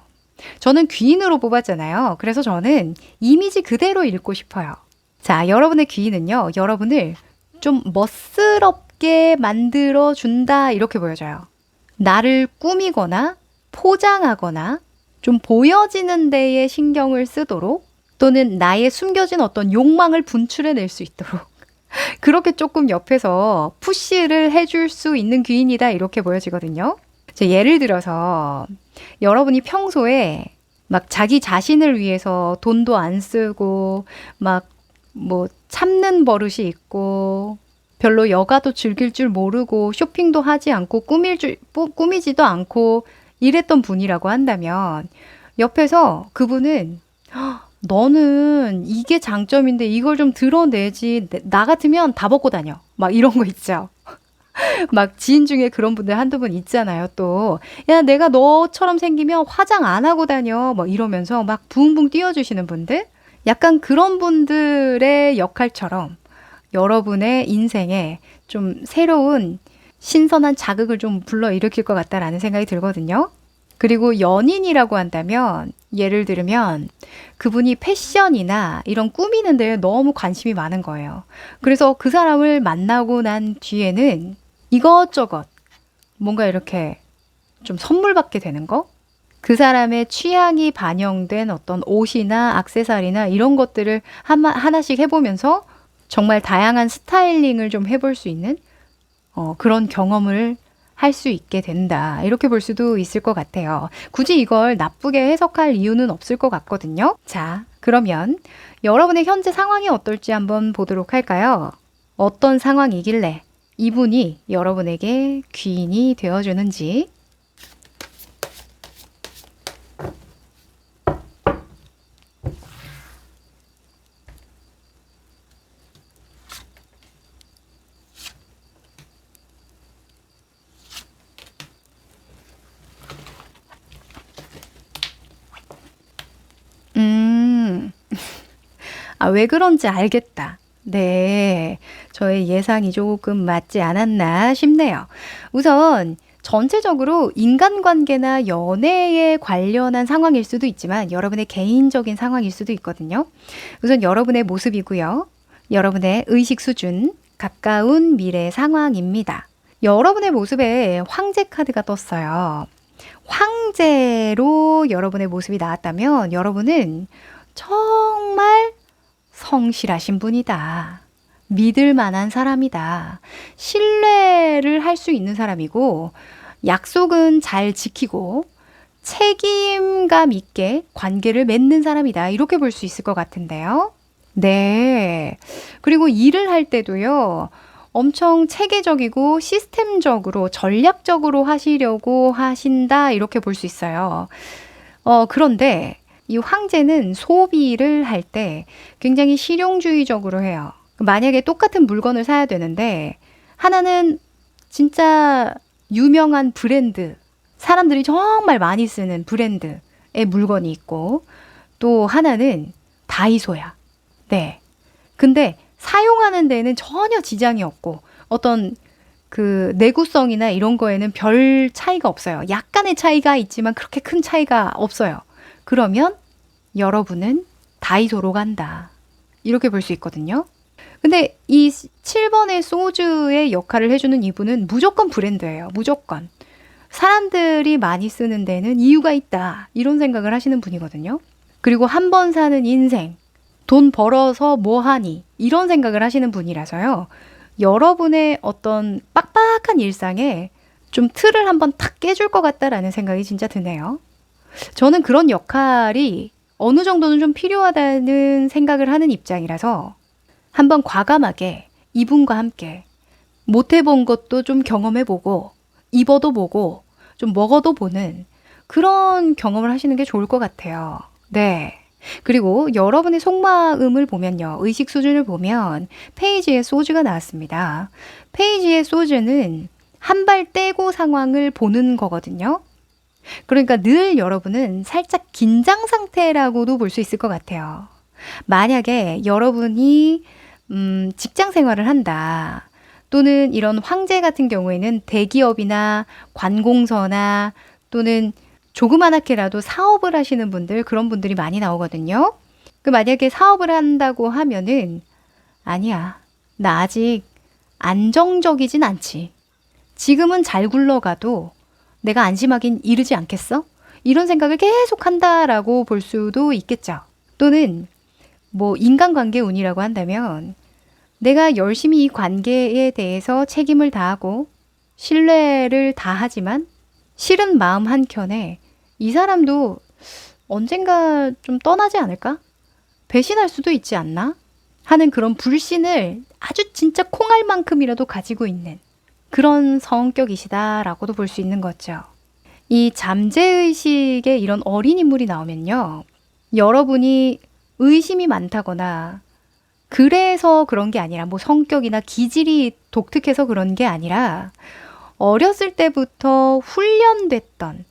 저는 귀인으로 뽑았잖아요. 그래서 저는 이미지 그대로 읽고 싶어요. 자, 여러분의 귀인은요, 여러분을 좀 멋스럽게 만들어준다, 이렇게 보여져요. 나를 꾸미거나 포장하거나 좀 보여지는 데에 신경을 쓰도록 또는 나의 숨겨진 어떤 욕망을 분출해낼 수 있도록 그렇게 조금 옆에서 푸시를 해줄 수 있는 귀인이다, 이렇게 보여지거든요. 예를 들어서 여러분이 평소에 막 자기 자신을 위해서 돈도 안 쓰고 막 뭐 참는 버릇이 있고 별로 여가도 즐길 줄 모르고 쇼핑도 하지 않고 꾸미지도 않고 이랬던 분이라고 한다면 옆에서 그분은 너는 이게 장점인데 이걸 좀 드러내지 나 같으면 다 벗고 다녀 막 이런 거 있죠. 막 지인 중에 그런 분들 한두 분 있잖아요, 또. 야, 내가 너처럼 생기면 화장 안 하고 다녀. 뭐 이러면서 막 붕붕 띄워주시는 분들? 약간 그런 분들의 역할처럼 여러분의 인생에 좀 새로운 신선한 자극을 좀 불러일으킬 것 같다라는 생각이 들거든요. 그리고 연인이라고 한다면 예를 들면 그분이 패션이나 이런 꾸미는 데에 너무 관심이 많은 거예요. 그래서 그 사람을 만나고 난 뒤에는 이것저것 뭔가 이렇게 좀 선물 받게 되는 거? 그 사람의 취향이 반영된 어떤 옷이나 액세서리나 이런 것들을 하나씩 해보면서 정말 다양한 스타일링을 좀 해볼 수 있는 그런 경험을 할 수 있게 된다. 이렇게 볼 수도 있을 것 같아요. 굳이 이걸 나쁘게 해석할 이유는 없을 것 같거든요. 자, 그러면 여러분의 현재 상황이 어떨지 한번 보도록 할까요? 어떤 상황이길래 이분이 여러분에게 귀인이 되어주는지. 음, 왜 그런지 알겠다. 네, 저의 예상이 조금 맞지 않았나 싶네요. 우선 전체적으로 인간관계나 연애에 관련한 상황일 수도 있지만 여러분의 개인적인 상황일 수도 있거든요. 우선 여러분의 모습이고요. 여러분의 의식 수준, 가까운 미래 상황입니다. 여러분의 모습에 황제 카드가 떴어요. 황제로 여러분의 모습이 나왔다면 여러분은 정말 성실하신 분이다. 믿을 만한 사람이다. 신뢰를 할 수 있는 사람이고, 약속은 잘 지키고, 책임감 있게 관계를 맺는 사람이다. 이렇게 볼 수 있을 것 같은데요. 네. 그리고 일을 할 때도요, 엄청 체계적이고 시스템적으로 전략적으로 하시려고 하신다. 이렇게 볼 수 있어요. 그런데 이 황제는 소비를 할 때 굉장히 실용주의적으로 해요. 만약에 똑같은 물건을 사야 되는데 하나는 진짜 유명한 브랜드, 사람들이 정말 많이 쓰는 브랜드의 물건이 있고 또 하나는 다이소야. 네. 근데 사용하는 데에는 전혀 지장이 없고 어떤 그 내구성이나 이런 거에는 별 차이가 없어요. 약간의 차이가 있지만 그렇게 큰 차이가 없어요. 그러면 여러분은 다이소로 간다. 이렇게 볼 수 있거든요. 근데 이 7번의 소주의 역할을 해주는 이분은 무조건 브랜드예요. 무조건. 사람들이 많이 쓰는 데는 이유가 있다. 이런 생각을 하시는 분이거든요. 그리고 한 번 사는 인생, 돈 벌어서 뭐 하니? 이런 생각을 하시는 분이라서요. 여러분의 어떤 빡빡한 일상에 좀 틀을 한번 탁 깨줄 것 같다라는 생각이 진짜 드네요. 저는 그런 역할이 어느 정도는 좀 필요하다는 생각을 하는 입장이라서 한번 과감하게 이분과 함께 못 해본 것도 좀 경험해보고 입어도 보고 좀 먹어도 보는 그런 경험을 하시는 게 좋을 것 같아요. 네. 그리고 여러분의 속마음을 보면요. 의식 수준을 보면 페이지에 소주가 나왔습니다. 페이지의 소주는 한 발 떼고 상황을 보는 거거든요. 그러니까 늘 여러분은 살짝 긴장 상태라고도 볼 수 있을 것 같아요. 만약에 여러분이 직장 생활을 한다. 또는 이런 황제 같은 경우에는 대기업이나 관공서나 또는 조그만하게라도 사업을 하시는 분들, 그런 분들이 많이 나오거든요. 그 만약에 사업을 한다고 하면은 아니야. 나 아직 안정적이진 않지. 지금은 잘 굴러가도 내가 안심하긴 이르지 않겠어? 이런 생각을 계속 한다라고 볼 수도 있겠죠. 또는 뭐 인간관계 운이라고 한다면 내가 열심히 이 관계에 대해서 책임을 다하고 신뢰를 다하지만 실은 마음 한켠에 이 사람도 언젠가 좀 떠나지 않을까? 배신할 수도 있지 않나? 하는 그런 불신을 아주 진짜 콩알만큼이라도 가지고 있는 그런 성격이시다라고도 볼 수 있는 거죠. 이 잠재의식에 이런 어린 인물이 나오면요. 여러분이 의심이 많다거나 그래서 그런 게 아니라 뭐 성격이나 기질이 독특해서 그런 게 아니라 어렸을 때부터 훈련됐던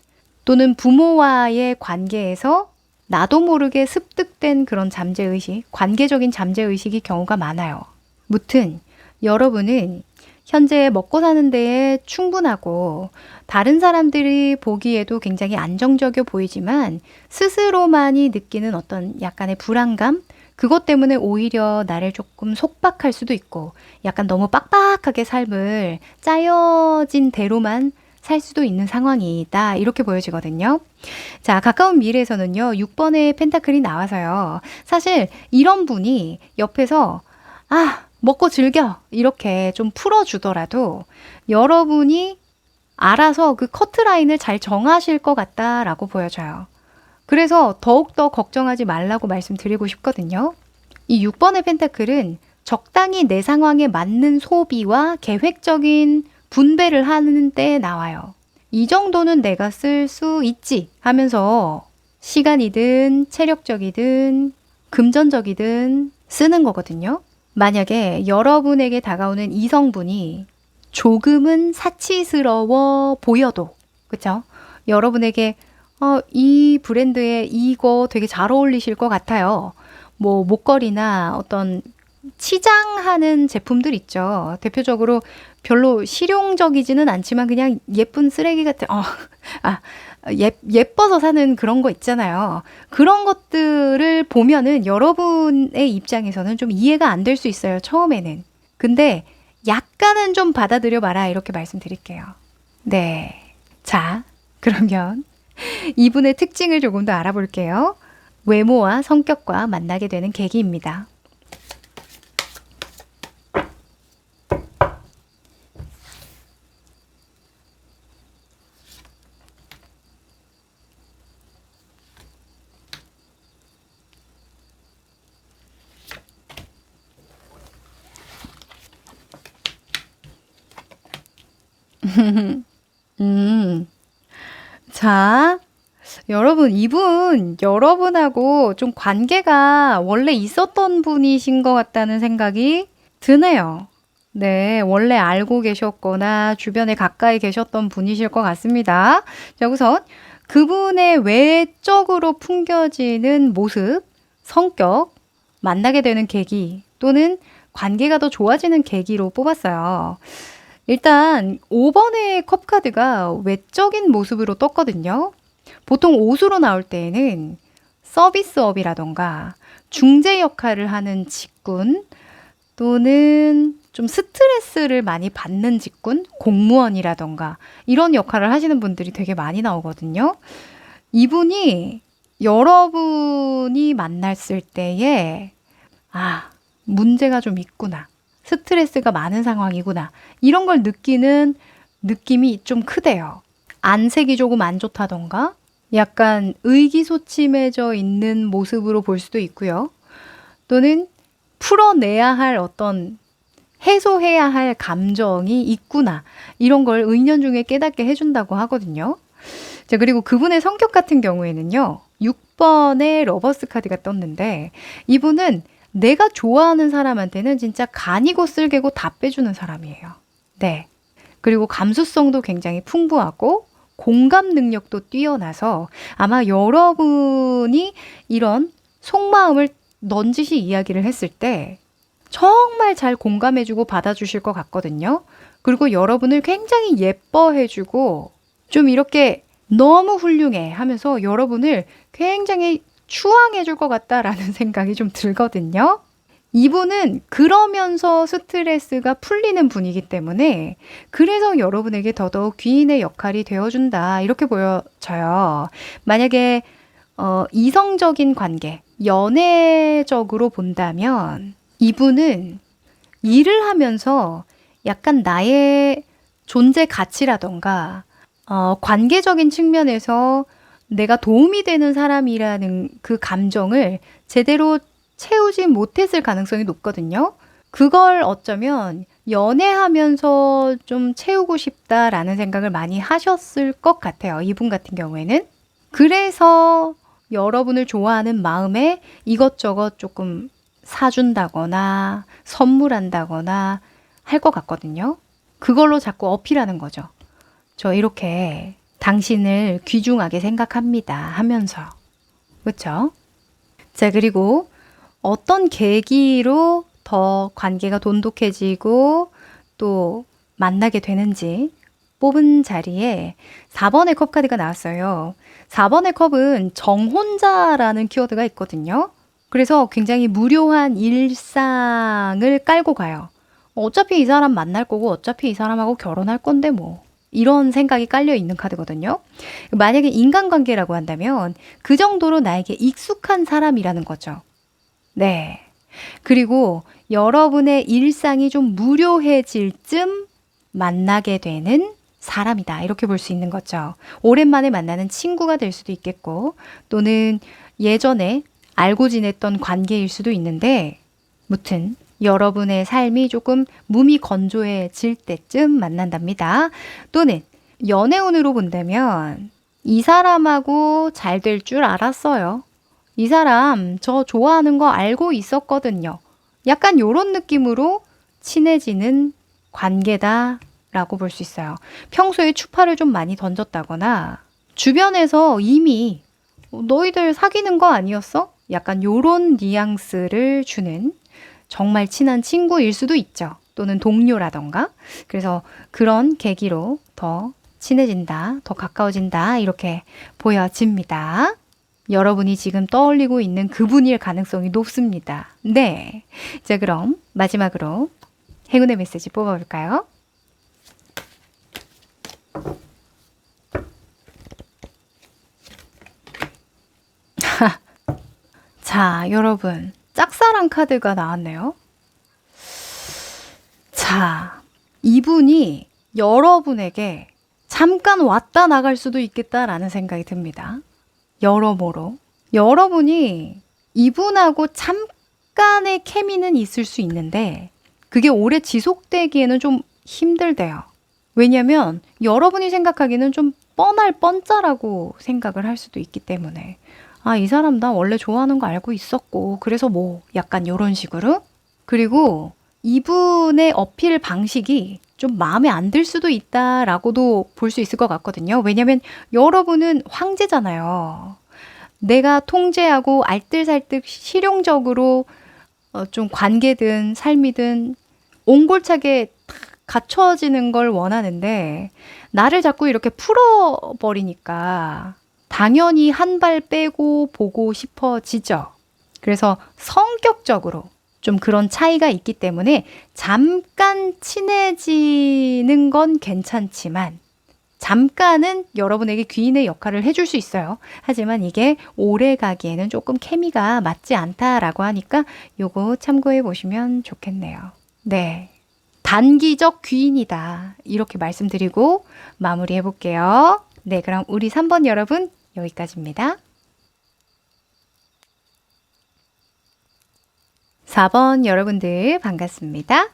또는 부모와의 관계에서 나도 모르게 습득된 그런 잠재의식, 관계적인 잠재의식이 경우가 많아요. 무튼 여러분은 현재 먹고 사는 데에 충분하고 다른 사람들이 보기에도 굉장히 안정적이어 보이지만 스스로만이 느끼는 어떤 약간의 불안감, 그것 때문에 오히려 나를 조금 속박할 수도 있고 약간 너무 빡빡하게 삶을 짜여진 대로만 살 수도 있는 상황이다. 이렇게 보여지거든요. 자, 가까운 미래에서는요, 6번의 펜타클이 나와서요. 사실 이런 분이 옆에서 먹고 즐겨. 이렇게 좀 풀어주더라도 여러분이 알아서 그 커트라인을 잘 정하실 것 같다라고 보여져요. 그래서 더욱더 걱정하지 말라고 말씀드리고 싶거든요. 이 6번의 펜타클은 적당히 내 상황에 맞는 소비와 계획적인 분배를 하는 때 나와요. 이 정도는 내가 쓸 수 있지 하면서 시간이든 체력적이든 금전적이든 쓰는 거거든요. 만약에 여러분에게 다가오는 이성분이 조금은 사치스러워 보여도, 그쵸? 여러분에게 이 브랜드에 이거 되게 잘 어울리실 것 같아요. 뭐 목걸이나 어떤 치장하는 제품들 있죠. 대표적으로 별로 실용적이지는 않지만 그냥 예쁜 쓰레기 같은, 예뻐서 사는 그런 거 있잖아요. 그런 것들을 보면은 여러분의 입장에서는 좀 이해가 안 될 수 있어요. 처음에는. 근데 약간은 좀 받아들여 봐라. 이렇게 말씀드릴게요. 네. 자, 그러면 이분의 특징을 조금 더 알아볼게요. 외모와 성격과 만나게 되는 계기입니다. 음, 자, 여러분, 이분, 여러분하고 좀 관계가 원래 있었던 분이신 것 같다는 생각이 드네요. 네, 원래 알고 계셨거나 주변에 가까이 계셨던 분이실 것 같습니다. 자, 우선 그분의 외적으로 풍겨지는 모습, 성격, 만나게 되는 계기 또는 관계가 더 좋아지는 계기로 뽑았어요. 일단 5번의 컵 카드가 외적인 모습으로 떴거든요. 보통 옷으로 나올 때에는 서비스업이라던가 중재 역할을 하는 직군 또는 좀 스트레스를 많이 받는 직군, 공무원이라던가 이런 역할을 하시는 분들이 되게 많이 나오거든요. 이분이 여러분이 만났을 때에 문제가 좀 있구나. 스트레스가 많은 상황이구나. 이런 걸 느끼는 느낌이 좀 크대요. 안색이 조금 안 좋다던가 약간 의기소침해져 있는 모습으로 볼 수도 있고요. 또는 풀어내야 할 어떤 해소해야 할 감정이 있구나. 이런 걸 은연중에 깨닫게 해준다고 하거든요. 자, 그리고 그분의 성격 같은 경우에는요. 6번의 러버스 카드가 떴는데 이분은 내가 좋아하는 사람한테는 진짜 간이고 쓸개고 다 빼주는 사람이에요. 네. 그리고 감수성도 굉장히 풍부하고 공감 능력도 뛰어나서 아마 여러분이 이런 속마음을 넌지시 이야기를 했을 때 정말 잘 공감해주고 받아주실 것 같거든요. 그리고 여러분을 굉장히 예뻐해주고 좀 이렇게 너무 훌륭해 하면서 여러분을 굉장히 추앙해줄 것 같다라는 생각이 좀 들거든요. 이분은 그러면서 스트레스가 풀리는 분이기 때문에 그래서 여러분에게 더더욱 귀인의 역할이 되어준다 이렇게 보여져요. 만약에 이성적인 관계, 연애적으로 본다면 이분은 일을 하면서 약간 나의 존재 가치라던가 관계적인 측면에서 내가 도움이 되는 사람이라는 그 감정을 제대로 채우지 못했을 가능성이 높거든요. 그걸 어쩌면 연애하면서 좀 채우고 싶다라는 생각을 많이 하셨을 것 같아요. 이분 같은 경우에는. 그래서 여러분을 좋아하는 마음에 이것저것 조금 사준다거나 선물한다거나 할 것 같거든요. 그걸로 자꾸 어필하는 거죠. 저 이렇게 당신을 귀중하게 생각합니다 하면서. 그렇죠? 자, 그리고 어떤 계기로 더 관계가 돈독해지고 또 만나게 되는지 뽑은 자리에 4번의 컵 카드가 나왔어요. 4번의 컵은 정혼자라는 키워드가 있거든요. 그래서 굉장히 무료한 일상을 깔고 가요. 어차피 이 사람 만날 거고 어차피 이 사람하고 결혼할 건데 뭐. 이런 생각이 깔려 있는 카드거든요. 만약에 인간관계라고 한다면 그 정도로 나에게 익숙한 사람이라는 거죠. 네. 그리고 여러분의 일상이 좀 무료해질 쯤 만나게 되는 사람이다. 이렇게 볼 수 있는 거죠. 오랜만에 만나는 친구가 될 수도 있겠고, 또는 예전에 알고 지냈던 관계일 수도 있는데, 무튼 여러분의 삶이 조금 몸이 건조해질 때쯤 만난답니다. 또는 연애운으로 본다면 이 사람하고 잘 될 줄 알았어요. 이 사람 저 좋아하는 거 알고 있었거든요. 약간 요런 느낌으로 친해지는 관계다라고 볼 수 있어요. 평소에 추파를 좀 많이 던졌다거나 주변에서 이미 너희들 사귀는 거 아니었어? 약간 요런 뉘앙스를 주는 정말 친한 친구일 수도 있죠. 또는 동료라던가. 그래서 그런 계기로 더 친해진다, 더 가까워진다 이렇게 보여집니다. 여러분이 지금 떠올리고 있는 그분일 가능성이 높습니다. 네. 자, 그럼 마지막으로 행운의 메시지 뽑아볼까요? 자, 여러분. 짝사랑 카드가 나왔네요. 자, 이분이 여러분에게 잠깐 왔다 나갈 수도 있겠다라는 생각이 듭니다. 여러모로. 여러분이 이분하고 잠깐의 케미는 있을 수 있는데 그게 오래 지속되기에는 좀 힘들대요. 왜냐면 여러분이 생각하기는 좀 뻔할 뻔짜라고 생각을 할 수도 있기 때문에 아, 이 사람 나 원래 좋아하는 거 알고 있었고 그래서 뭐 약간 요런 식으로. 그리고 이분의 어필 방식이 좀 마음에 안 들 수도 있다라고도 볼 수 있을 것 같거든요. 왜냐면 여러분은 황제잖아요. 내가 통제하고 알뜰살뜰 실용적으로 좀 관계든 삶이든 옹골차게 탁 갖춰지는 걸 원하는데 나를 자꾸 이렇게 풀어버리니까 당연히 한 발 빼고 보고 싶어지죠. 그래서 성격적으로 좀 그런 차이가 있기 때문에 잠깐 친해지는 건 괜찮지만 잠깐은 여러분에게 귀인의 역할을 해줄 수 있어요. 하지만 이게 오래 가기에는 조금 케미가 맞지 않다라고 하니까 요거 참고해 보시면 좋겠네요. 네. 단기적 귀인이다. 이렇게 말씀드리고 마무리해 볼게요. 네, 그럼 우리 3번 여러분 여기까지입니다. 4번 여러분들 반갑습니다.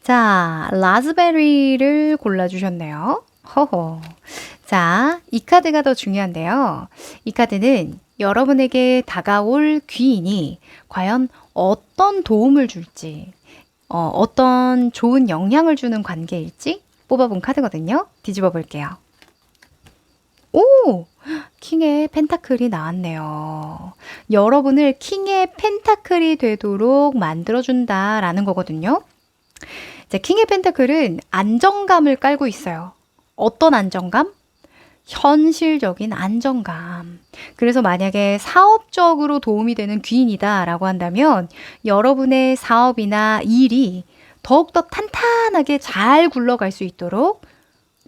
자, 라즈베리를 골라주셨네요. 허허. 자, 이 카드가 더 중요한데요. 이 카드는 여러분에게 다가올 귀인이 과연 어떤 도움을 줄지, 어떤 좋은 영향을 주는 관계일지 뽑아본 카드거든요. 뒤집어 볼게요. 오! 킹의 펜타클이 나왔네요. 여러분을 킹의 펜타클이 되도록 만들어준다라는 거거든요. 자, 킹의 펜타클은 안정감을 깔고 있어요. 어떤 안정감? 현실적인 안정감. 그래서 만약에 사업적으로 도움이 되는 귀인이다라고 한다면 여러분의 사업이나 일이 더욱더 탄탄하게 잘 굴러갈 수 있도록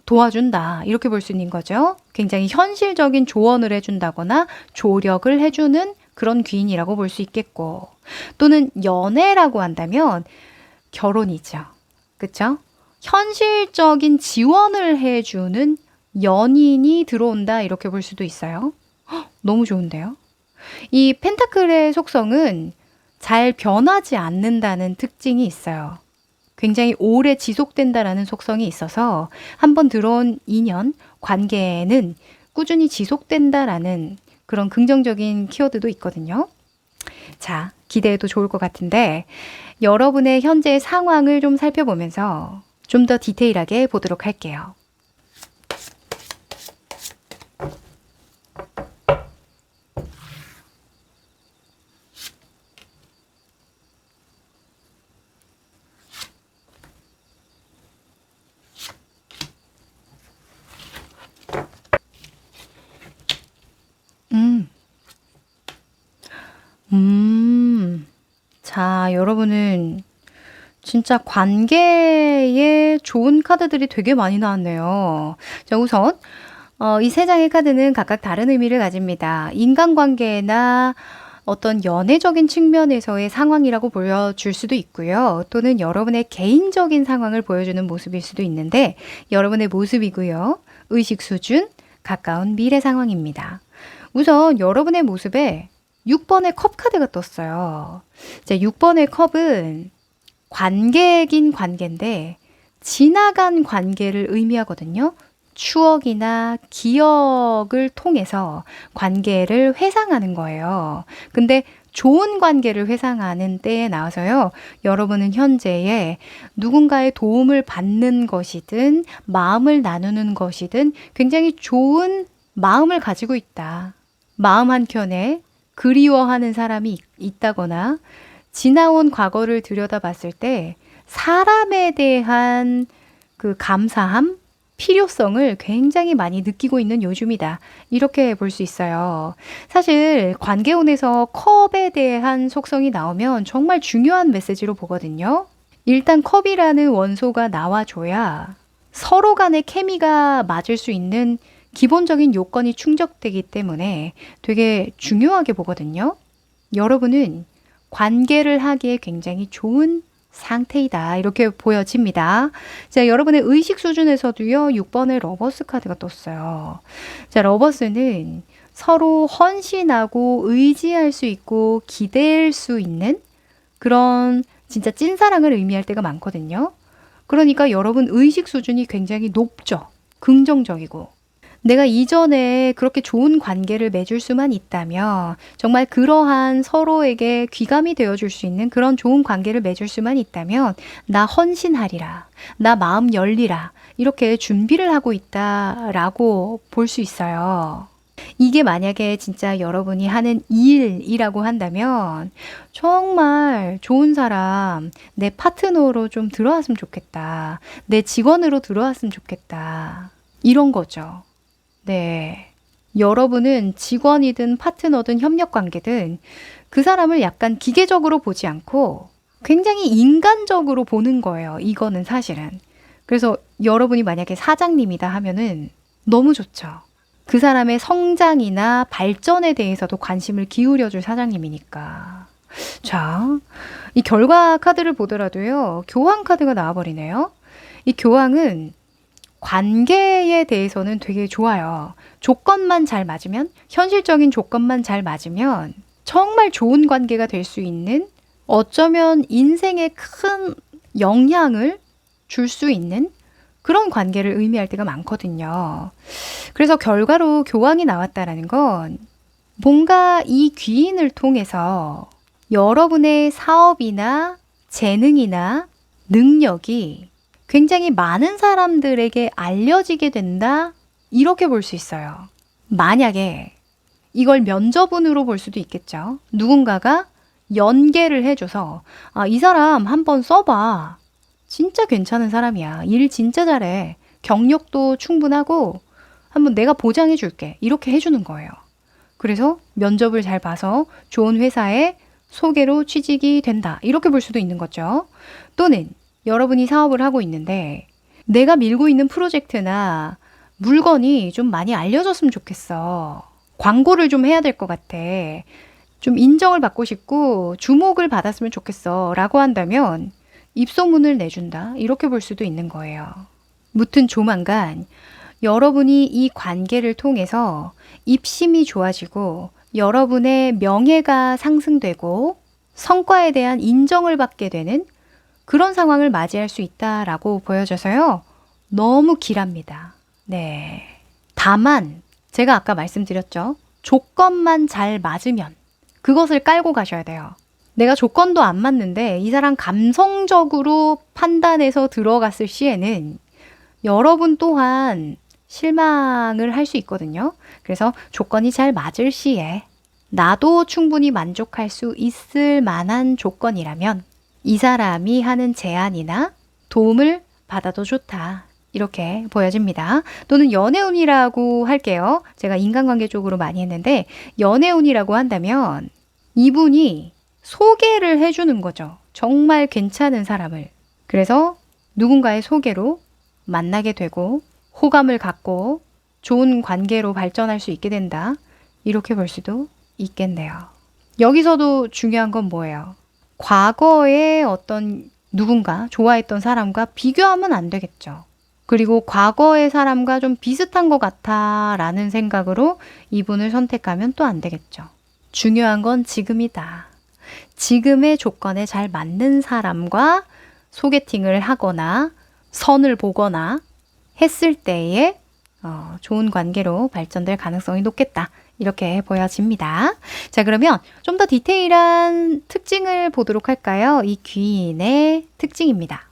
도와준다. 이렇게 볼 수 있는 거죠. 굉장히 현실적인 조언을 해준다거나 조력을 해주는 그런 귀인이라고 볼 수 있겠고 또는 연애라고 한다면 결혼이죠. 그쵸? 현실적인 지원을 해주는 연인이 들어온다. 이렇게 볼 수도 있어요. 헉, 너무 좋은데요? 이 펜타클의 속성은 잘 변하지 않는다는 특징이 있어요. 굉장히 오래 지속된다라는 속성이 있어서 한번 들어온 인연, 관계는 꾸준히 지속된다라는 그런 긍정적인 키워드도 있거든요. 자, 기대해도 좋을 것 같은데 여러분의 현재 상황을 좀 살펴보면서 좀 더 디테일하게 보도록 할게요. 음, 자, 여러분은 진짜 관계에 좋은 카드들이 되게 많이 나왔네요. 자, 우선 이 세 장의 카드는 각각 다른 의미를 가집니다. 인간관계나 어떤 연애적인 측면에서의 상황이라고 보여줄 수도 있고요. 또는 여러분의 개인적인 상황을 보여주는 모습일 수도 있는데 여러분의 모습이고요. 의식 수준, 가까운 미래 상황입니다. 우선 여러분의 모습에 6번의 컵 카드가 떴어요. 자, 6번의 컵은 관계긴 관계인데 지나간 관계를 의미하거든요. 추억이나 기억을 통해서 관계를 회상하는 거예요. 근데 좋은 관계를 회상하는 때에 나와서요. 여러분은 현재에 누군가의 도움을 받는 것이든 마음을 나누는 것이든 굉장히 좋은 마음을 가지고 있다. 마음 한켠에 그리워하는 사람이 있다거나 지나온 과거를 들여다봤을 때 사람에 대한 그 감사함, 필요성을 굉장히 많이 느끼고 있는 요즘이다. 이렇게 볼 수 있어요. 사실 관계운에서 컵에 대한 속성이 나오면 정말 중요한 메시지로 보거든요. 일단 컵이라는 원소가 나와줘야 서로 간의 케미가 맞을 수 있는 기본적인 요건이 충족되기 때문에 되게 중요하게 보거든요. 여러분은 관계를 하기에 굉장히 좋은 상태이다. 이렇게 보여집니다. 자, 여러분의 의식 수준에서도요, 6번의 러버스 카드가 떴어요. 자, 러버스는 서로 헌신하고 의지할 수 있고 기댈 수 있는 그런 진짜 찐사랑을 의미할 때가 많거든요. 그러니까 여러분 의식 수준이 굉장히 높죠. 긍정적이고. 내가 이전에 그렇게 좋은 관계를 맺을 수만 있다면 정말 그러한 서로에게 귀감이 되어줄 수 있는 그런 좋은 관계를 맺을 수만 있다면 나 헌신하리라. 나 마음 열리라. 이렇게 준비를 하고 있다라고 볼 수 있어요. 이게 만약에 진짜 여러분이 하는 일이라고 한다면 정말 좋은 사람, 내 파트너로 좀 들어왔으면 좋겠다. 내 직원으로 들어왔으면 좋겠다. 이런 거죠. 네. 여러분은 직원이든 파트너든 협력 관계든 그 사람을 약간 기계적으로 보지 않고 굉장히 인간적으로 보는 거예요. 이거는 사실은. 그래서 여러분이 만약에 사장님이다 하면은 너무 좋죠. 그 사람의 성장이나 발전에 대해서도 관심을 기울여줄 사장님이니까. 자, 이 결과 카드를 보더라도요. 교황 카드가 나와버리네요. 이 교황은 관계에 대해서는 되게 좋아요. 조건만 잘 맞으면, 현실적인 조건만 잘 맞으면 정말 좋은 관계가 될 수 있는 어쩌면 인생에 큰 영향을 줄 수 있는 그런 관계를 의미할 때가 많거든요. 그래서 결과로 교황이 나왔다라는 건 뭔가 이 귀인을 통해서 여러분의 사업이나 재능이나 능력이 굉장히 많은 사람들에게 알려지게 된다? 이렇게 볼 수 있어요. 만약에 이걸 면접운으로 볼 수도 있겠죠. 누군가가 연계를 해줘서 이 사람 한번 써봐. 진짜 괜찮은 사람이야. 일 진짜 잘해. 경력도 충분하고 한번 내가 보장해 줄게. 이렇게 해주는 거예요. 그래서 면접을 잘 봐서 좋은 회사에 소개로 취직이 된다. 이렇게 볼 수도 있는 거죠. 또는 여러분이 사업을 하고 있는데 내가 밀고 있는 프로젝트나 물건이 좀 많이 알려졌으면 좋겠어. 광고를 좀 해야 될 것 같아. 좀 인정을 받고 싶고 주목을 받았으면 좋겠어. 라고 한다면 입소문을 내준다. 이렇게 볼 수도 있는 거예요. 무튼 조만간 여러분이 이 관계를 통해서 입심이 좋아지고 여러분의 명예가 상승되고 성과에 대한 인정을 받게 되는 그런 상황을 맞이할 수 있다라고 보여져서요. 너무 길합니다. 네. 다만 제가 아까 말씀드렸죠. 조건만 잘 맞으면 그것을 깔고 가셔야 돼요. 내가 조건도 안 맞는데 이 사람 감성적으로 판단해서 들어갔을 시에는 여러분 또한 실망을 할 수 있거든요. 그래서 조건이 잘 맞을 시에 나도 충분히 만족할 수 있을 만한 조건이라면 이 사람이 하는 제안이나 도움을 받아도 좋다. 이렇게 보여집니다. 또는 연애운이라고 할게요. 제가 인간관계 쪽으로 많이 했는데 연애운이라고 한다면 이분이 소개를 해주는 거죠. 정말 괜찮은 사람을. 그래서 누군가의 소개로 만나게 되고 호감을 갖고 좋은 관계로 발전할 수 있게 된다. 이렇게 볼 수도 있겠네요. 여기서도 중요한 건 뭐예요? 과거에 어떤 누군가 좋아했던 사람과 비교하면 안 되겠죠. 그리고 과거의 사람과 좀 비슷한 것 같아 라는 생각으로 이분을 선택하면 또 안 되겠죠. 중요한 건 지금이다. 지금의 조건에 잘 맞는 사람과 소개팅을 하거나 선을 보거나 했을 때에 좋은 관계로 발전될 가능성이 높겠다. 이렇게 보여집니다. 자, 그러면 좀 더 디테일한 특징을 보도록 할까요? 이 귀인의 특징입니다.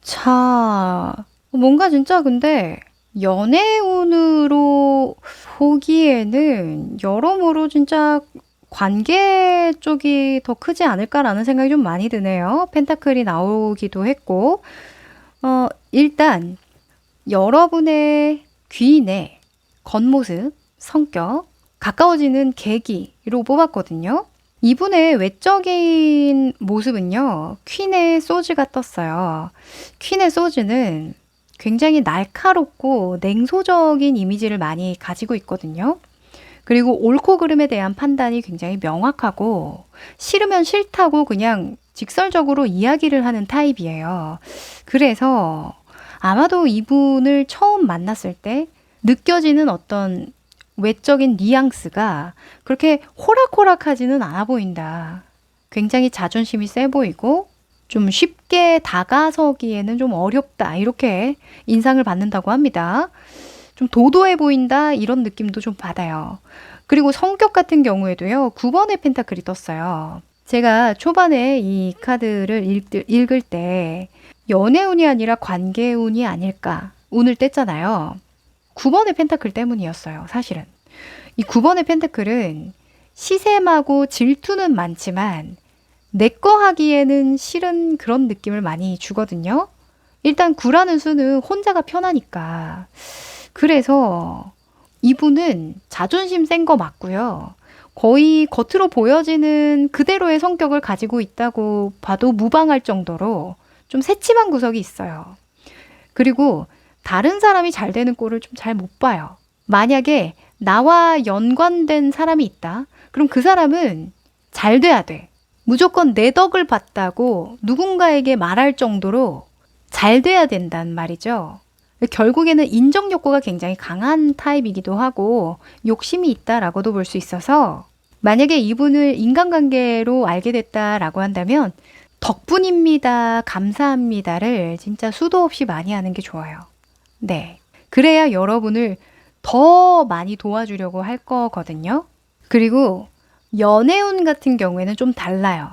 자, 뭔가 진짜 근데 연애운으로 보기에는 여러모로 진짜 관계 쪽이 더 크지 않을까라는 생각이 좀 많이 드네요. 펜타클이 나오기도 했고, 일단 여러분의 귀인의 겉모습, 성격, 가까워지는 계기로 뽑았거든요. 이분의 외적인 모습은요, 퀸의 소즈가 떴어요. 퀸의 소즈는 굉장히 날카롭고 냉소적인 이미지를 많이 가지고 있거든요. 그리고 옳고 그름에 대한 판단이 굉장히 명확하고 싫으면 싫다고 그냥 직설적으로 이야기를 하는 타입이에요. 그래서 아마도 이분을 처음 만났을 때 느껴지는 어떤 외적인 뉘앙스가 그렇게 호락호락하지는 않아 보인다. 굉장히 자존심이 세 보이고 좀 쉽게 다가서기에는 좀 어렵다. 이렇게 인상을 받는다고 합니다. 좀 도도해 보인다. 이런 느낌도 좀 받아요. 그리고 성격 같은 경우에도요. 9번의 펜타클이 떴어요. 제가 초반에 이 카드를 읽을 때 연애운이 아니라 관계운이 아닐까 운을 뗐잖아요. 9번의 펜타클 때문이었어요. 사실은. 이 9번의 펜타클은 시샘하고 질투는 많지만 내 거 하기에는 싫은 그런 느낌을 많이 주거든요. 일단 9라는 수는 혼자가 편하니까. 그래서 이분은 자존심 센 거 맞고요. 거의 겉으로 보여지는 그대로의 성격을 가지고 있다고 봐도 무방할 정도로 좀 새침한 구석이 있어요. 그리고 다른 사람이 잘 되는 꼴을 좀 잘 못 봐요. 만약에 나와 연관된 사람이 있다. 그럼 그 사람은 잘 돼야 돼. 무조건 내 덕을 봤다고 누군가에게 말할 정도로 잘 돼야 된단 말이죠. 결국에는 인정 욕구가 굉장히 강한 타입이기도 하고 욕심이 있다라고도 볼 수 있어서 만약에 이분을 인간관계로 알게 됐다라고 한다면 덕분입니다, 감사합니다를 진짜 수도 없이 많이 하는 게 좋아요. 네. 그래야 여러분을 더 많이 도와주려고 할 거거든요. 그리고 연애운 같은 경우에는 좀 달라요.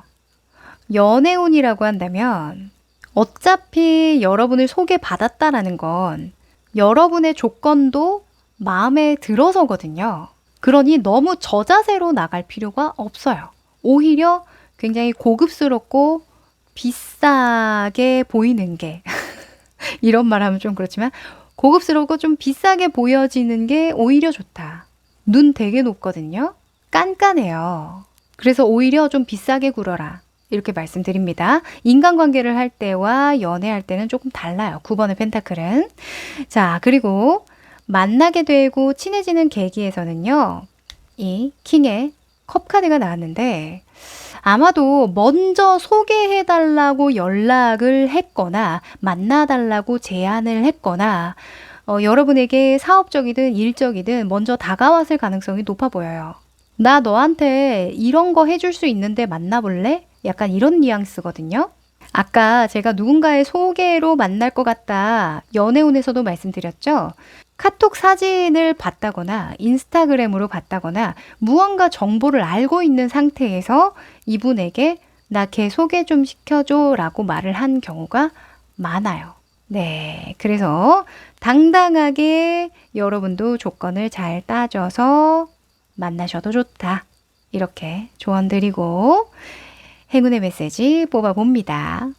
연애운이라고 한다면 어차피 여러분을 소개받았다라는 건 여러분의 조건도 마음에 들어서거든요. 그러니 너무 저자세로 나갈 필요가 없어요. 오히려 굉장히 고급스럽고 비싸게 보이는 게 이런 말 하면 좀 그렇지만 고급스럽고 좀 비싸게 보여지는 게 오히려 좋다. 눈 되게 높거든요. 깐깐해요. 그래서 오히려 좀 비싸게 굴어라. 이렇게 말씀드립니다. 인간관계를 할 때와 연애할 때는 조금 달라요. 9번의 펜타클은. 자, 그리고 만나게 되고 친해지는 계기에서는요. 이 킹의 컵 카드가 나왔는데 아마도 먼저 소개해달라고 연락을 했거나 만나달라고 제안을 했거나 여러분에게 사업적이든 일적이든 먼저 다가왔을 가능성이 높아 보여요. 나 너한테 이런 거 해줄 수 있는데 만나볼래? 약간 이런 뉘앙스거든요. 아까 제가 누군가의 소개로 만날 것 같다. 연애운에서도 말씀드렸죠. 카톡 사진을 봤다거나 인스타그램으로 봤다거나 무언가 정보를 알고 있는 상태에서 이분에게 나 걔 소개 좀 시켜줘 라고 말을 한 경우가 많아요. 네. 그래서 당당하게 여러분도 조건을 잘 따져서 만나셔도 좋다. 이렇게 조언 드리고 행운의 메시지 뽑아봅니다.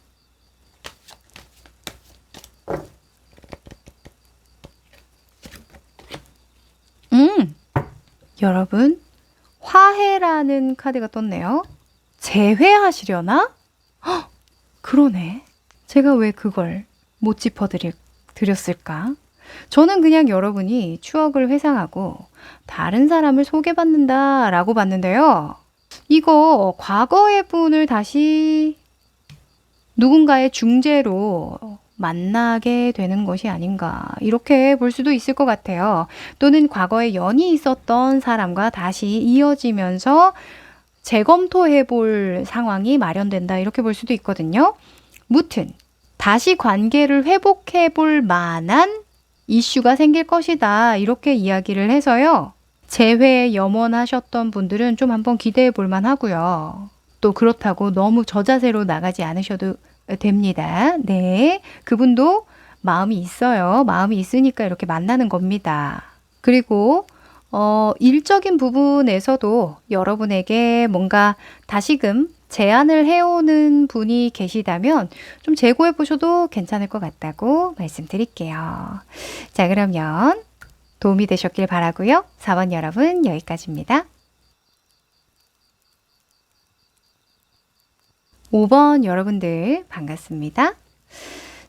여러분, 화해라는 카드가 떴네요. 재회하시려나? 헉, 그러네. 제가 왜 그걸 못 짚어드렸을까? 저는 그냥 여러분이 추억을 회상하고 다른 사람을 소개받는다 라고 봤는데요. 이거 과거의 분을 다시 누군가의 중재로 만나게 되는 것이 아닌가 이렇게 볼 수도 있을 것 같아요. 또는 과거에 연이 있었던 사람과 다시 이어지면서 재검토해 볼 상황이 마련된다 이렇게 볼 수도 있거든요. 무튼 다시 관계를 회복해 볼 만한 이슈가 생길 것이다 이렇게 이야기를 해서요. 재회에 염원하셨던 분들은 좀 한번 기대해 볼 만하고요. 또 그렇다고 너무 저자세로 나가지 않으셔도 됩니다. 네, 그분도 마음이 있어요. 마음이 있으니까 이렇게 만나는 겁니다. 그리고 일적인 부분에서도 여러분에게 뭔가 다시금 제안을 해오는 분이 계시다면 좀 재고해 보셔도 괜찮을 것 같다고 말씀드릴게요. 자, 그러면 도움이 되셨길 바라고요. 4번 여러분 여기까지입니다. 5번 여러분들 반갑습니다.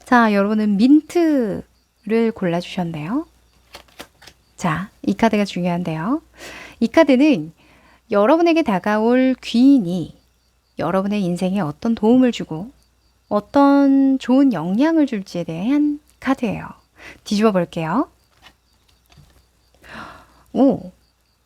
자, 여러분은 민트를 골라주셨네요. 자, 이 카드가 중요한데요. 이 카드는 여러분에게 다가올 귀인이 여러분의 인생에 어떤 도움을 주고 어떤 좋은 영향을 줄지에 대한 카드예요. 뒤집어 볼게요. 오,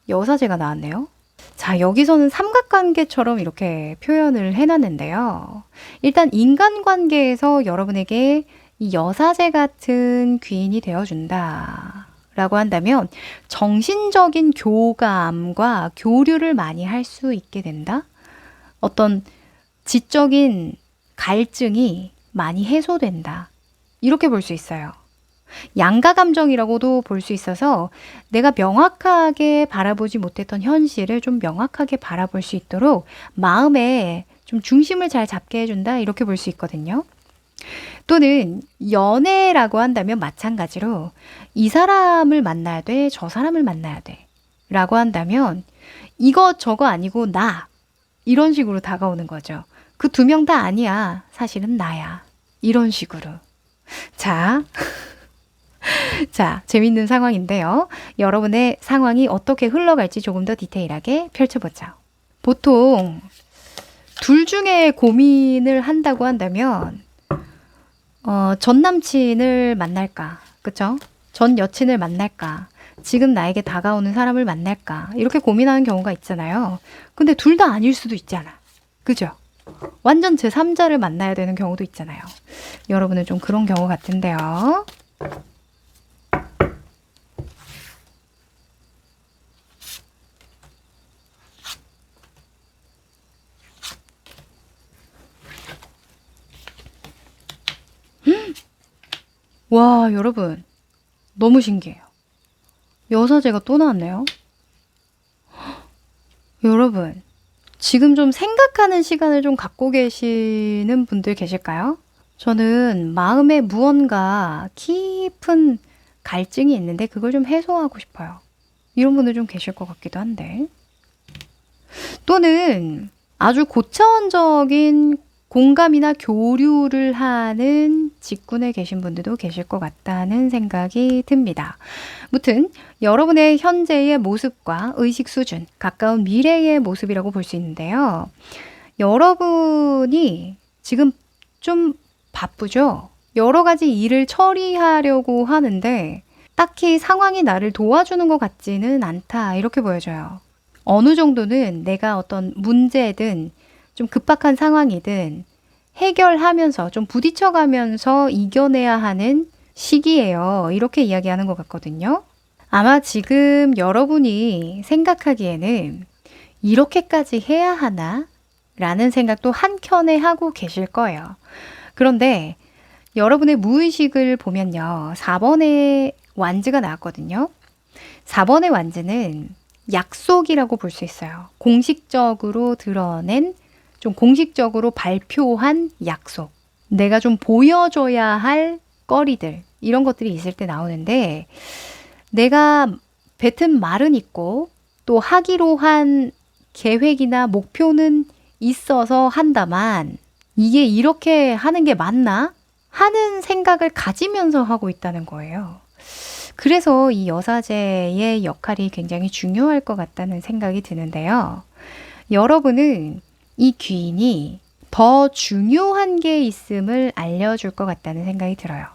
여사제가 나왔네요. 자, 여기서는 삼각관계처럼 이렇게 표현을 해놨는데요. 일단 인간관계에서 여러분에게 이 여사제 같은 귀인이 되어준다 라고 한다면 정신적인 교감과 교류를 많이 할 수 있게 된다? 어떤 지적인 갈증이 많이 해소된다. 이렇게 볼 수 있어요. 양가 감정이라고도 볼 수 있어서 내가 명확하게 바라보지 못했던 현실을 좀 명확하게 바라볼 수 있도록 마음에 좀 중심을 잘 잡게 해준다 이렇게 볼 수 있거든요. 또는 연애라고 한다면 마찬가지로 이 사람을 만나야 돼, 저 사람을 만나야 돼 라고 한다면 이거 저거 아니고 나 이런 식으로 다가오는 거죠. 그 두 명 다 아니야. 사실은 나야. 이런 식으로. 자, 자, 재밌는 상황인데요. 여러분의 상황이 어떻게 흘러갈지 조금 더 디테일하게 펼쳐보죠. 보통 둘 중에 고민을 한다고 한다면 전 남친을 만날까? 그쵸? 전 여친을 만날까? 지금 나에게 다가오는 사람을 만날까? 이렇게 고민하는 경우가 있잖아요. 근데 둘 다 아닐 수도 있잖아. 그죠? 완전 제3자를 만나야 되는 경우도 있잖아요. 여러분은 좀 그런 경우 같은데요. 와, 여러분. 너무 신기해요. 여사제가 또 나왔네요. 여러분, 지금 좀 생각하는 시간을 좀 갖고 계시는 분들 계실까요? 저는 마음에 무언가 깊은 갈증이 있는데 그걸 좀 해소하고 싶어요. 이런 분들 좀 계실 것 같기도 한데. 또는 아주 고차원적인 공감이나 교류를 하는 직군에 계신 분들도 계실 것 같다는 생각이 듭니다. 무튼 여러분의 현재의 모습과 의식 수준, 가까운 미래의 모습이라고 볼 수 있는데요. 여러분이 지금 좀 바쁘죠? 여러 가지 일을 처리하려고 하는데 딱히 상황이 나를 도와주는 것 같지는 않다. 이렇게 보여져요. 어느 정도는 내가 어떤 문제든 좀 급박한 상황이든 해결하면서 좀 부딪혀가면서 이겨내야 하는 시기예요. 이렇게 이야기하는 것 같거든요. 아마 지금 여러분이 생각하기에는 이렇게까지 해야 하나? 라는 생각도 한켠에 하고 계실 거예요. 그런데 여러분의 무의식을 보면요. 4번의 완즈가 나왔거든요. 4번의 완즈는 약속이라고 볼 수 있어요. 공식적으로 드러낸, 좀 공식적으로 발표한 약속. 내가 좀 보여줘야 할 거리들, 이런 것들이 있을 때 나오는데, 내가 뱉은 말은 있고 또 하기로 한 계획이나 목표는 있어서 한다만 이게 이렇게 하는 게 맞나? 하는 생각을 가지면서 하고 있다는 거예요. 그래서 이 여사제의 역할이 굉장히 중요할 것 같다는 생각이 드는데요. 여러분은 이 귀인이 더 중요한 게 있음을 알려줄 것 같다는 생각이 들어요.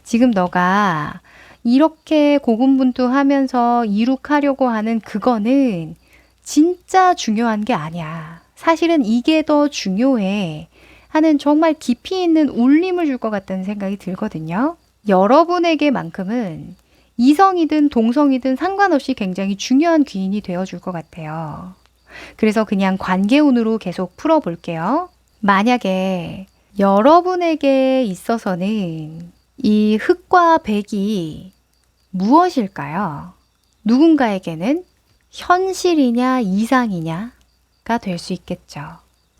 지금 너가 이렇게 고군분투하면서 이룩하려고 하는 그거는 진짜 중요한 게 아니야. 사실은 이게 더 중요해. 하는 정말 깊이 있는 울림을 줄 것 같다는 생각이 들거든요. 여러분에게만큼은 이성이든 동성이든 상관없이 굉장히 중요한 귀인이 되어줄 것 같아요. 그래서 그냥 관계운으로 계속 풀어볼게요. 만약에 여러분에게 있어서는 이 흑과 백이 무엇일까요? 누군가에게는 현실이냐 이상이냐가 될 수 있겠죠.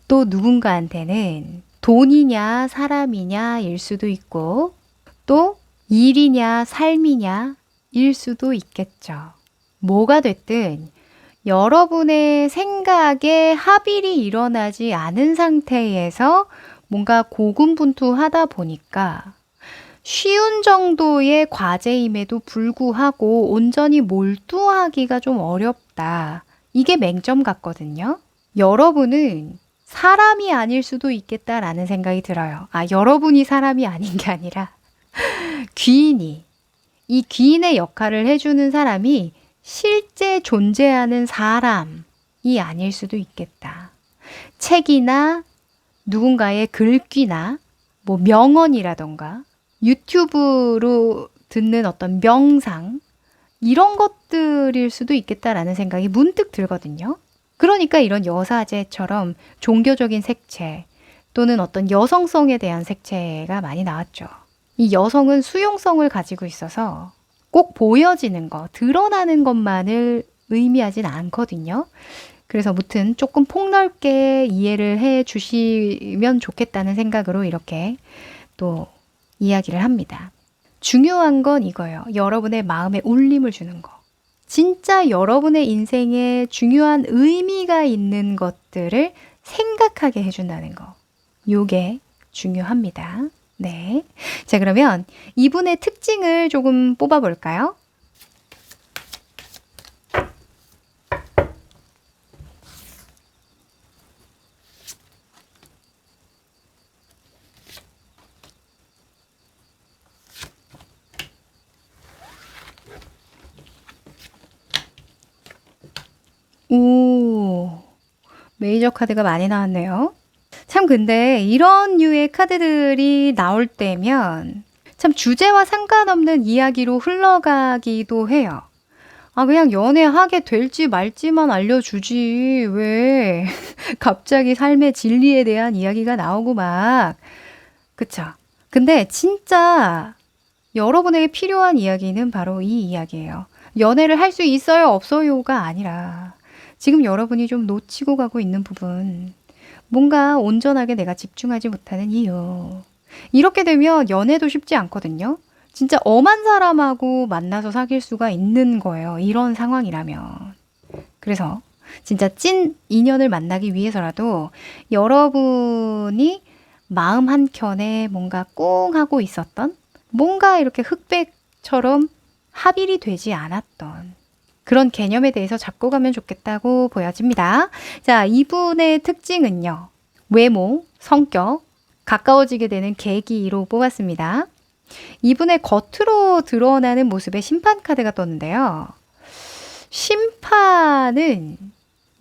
또 누군가한테는 돈이냐 사람이냐일 수도 있고 또 일이냐 삶이냐일 수도 있겠죠. 뭐가 됐든 여러분의 생각에 합일이 일어나지 않은 상태에서 뭔가 고군분투하다 보니까 쉬운 정도의 과제임에도 불구하고 온전히 몰두하기가 좀 어렵다. 이게 맹점 같거든요. 여러분은 사람이 아닐 수도 있겠다라는 생각이 들어요. 여러분이 사람이 아닌 게 아니라 귀인이, 이 귀인의 역할을 해주는 사람이 실제 존재하는 사람이 아닐 수도 있겠다. 책이나 누군가의 글귀나 뭐 명언이라던가 유튜브로 듣는 어떤 명상 이런 것들일 수도 있겠다라는 생각이 문득 들거든요. 그러니까 이런 여사제처럼 종교적인 색채 또는 어떤 여성성에 대한 색채가 많이 나왔죠. 이 여성은 수용성을 가지고 있어서 꼭 보여지는 것, 드러나는 것만을 의미하진 않거든요. 그래서 무튼 조금 폭넓게 이해를 해 주시면 좋겠다는 생각으로 이렇게 또 이야기를 합니다. 중요한 건 이거예요. 여러분의 마음에 울림을 주는 거. 진짜 여러분의 인생에 중요한 의미가 있는 것들을 생각하게 해준다는 거. 요게 중요합니다. 네. 자, 그러면 이분의 특징을 조금 뽑아볼까요? 오, 메이저 카드가 많이 나왔네요. 참 근데 이런 류의 카드들이 나올 때면 참 주제와 상관없는 이야기로 흘러가기도 해요. 그냥 연애하게 될지 말지만 알려주지. 왜 갑자기 삶의 진리에 대한 이야기가 나오고 막. 그쵸? 근데 진짜 여러분에게 필요한 이야기는 바로 이 이야기예요. 연애를 할 수 있어요, 없어요가 아니라 지금 여러분이 좀 놓치고 가고 있는 부분, 뭔가 온전하게 내가 집중하지 못하는 이유. 이렇게 되면 연애도 쉽지 않거든요. 진짜 엄한 사람하고 만나서 사귈 수가 있는 거예요. 이런 상황이라면. 그래서 진짜 찐 인연을 만나기 위해서라도 여러분이 마음 한켠에 뭔가 꽁 하고 있었던, 뭔가 이렇게 흑백처럼 합일이 되지 않았던 그런 개념에 대해서 잡고 가면 좋겠다고 보여집니다. 자, 이분의 특징은요. 외모, 성격, 가까워지게 되는 계기로 뽑았습니다. 이분의 겉으로 드러나는 모습의 심판 카드가 떴는데요. 심판은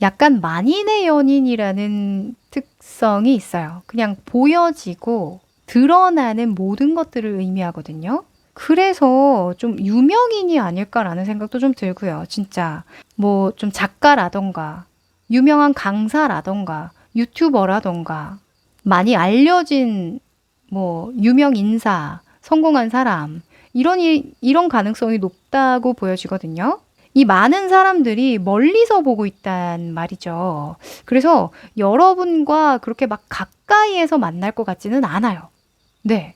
약간 만인의 연인이라는 특성이 있어요. 그냥 보여지고 드러나는 모든 것들을 의미하거든요. 그래서 좀 유명인이 아닐까라는 생각도 좀 들고요. 진짜 뭐 좀 작가라던가 유명한 강사라던가 유튜버라던가 많이 알려진 뭐 유명 인사, 성공한 사람 이런 가능성이 높다고 보여지거든요. 이 많은 사람들이 멀리서 보고 있단 말이죠. 그래서 여러분과 그렇게 막 가까이에서 만날 것 같지는 않아요. 네.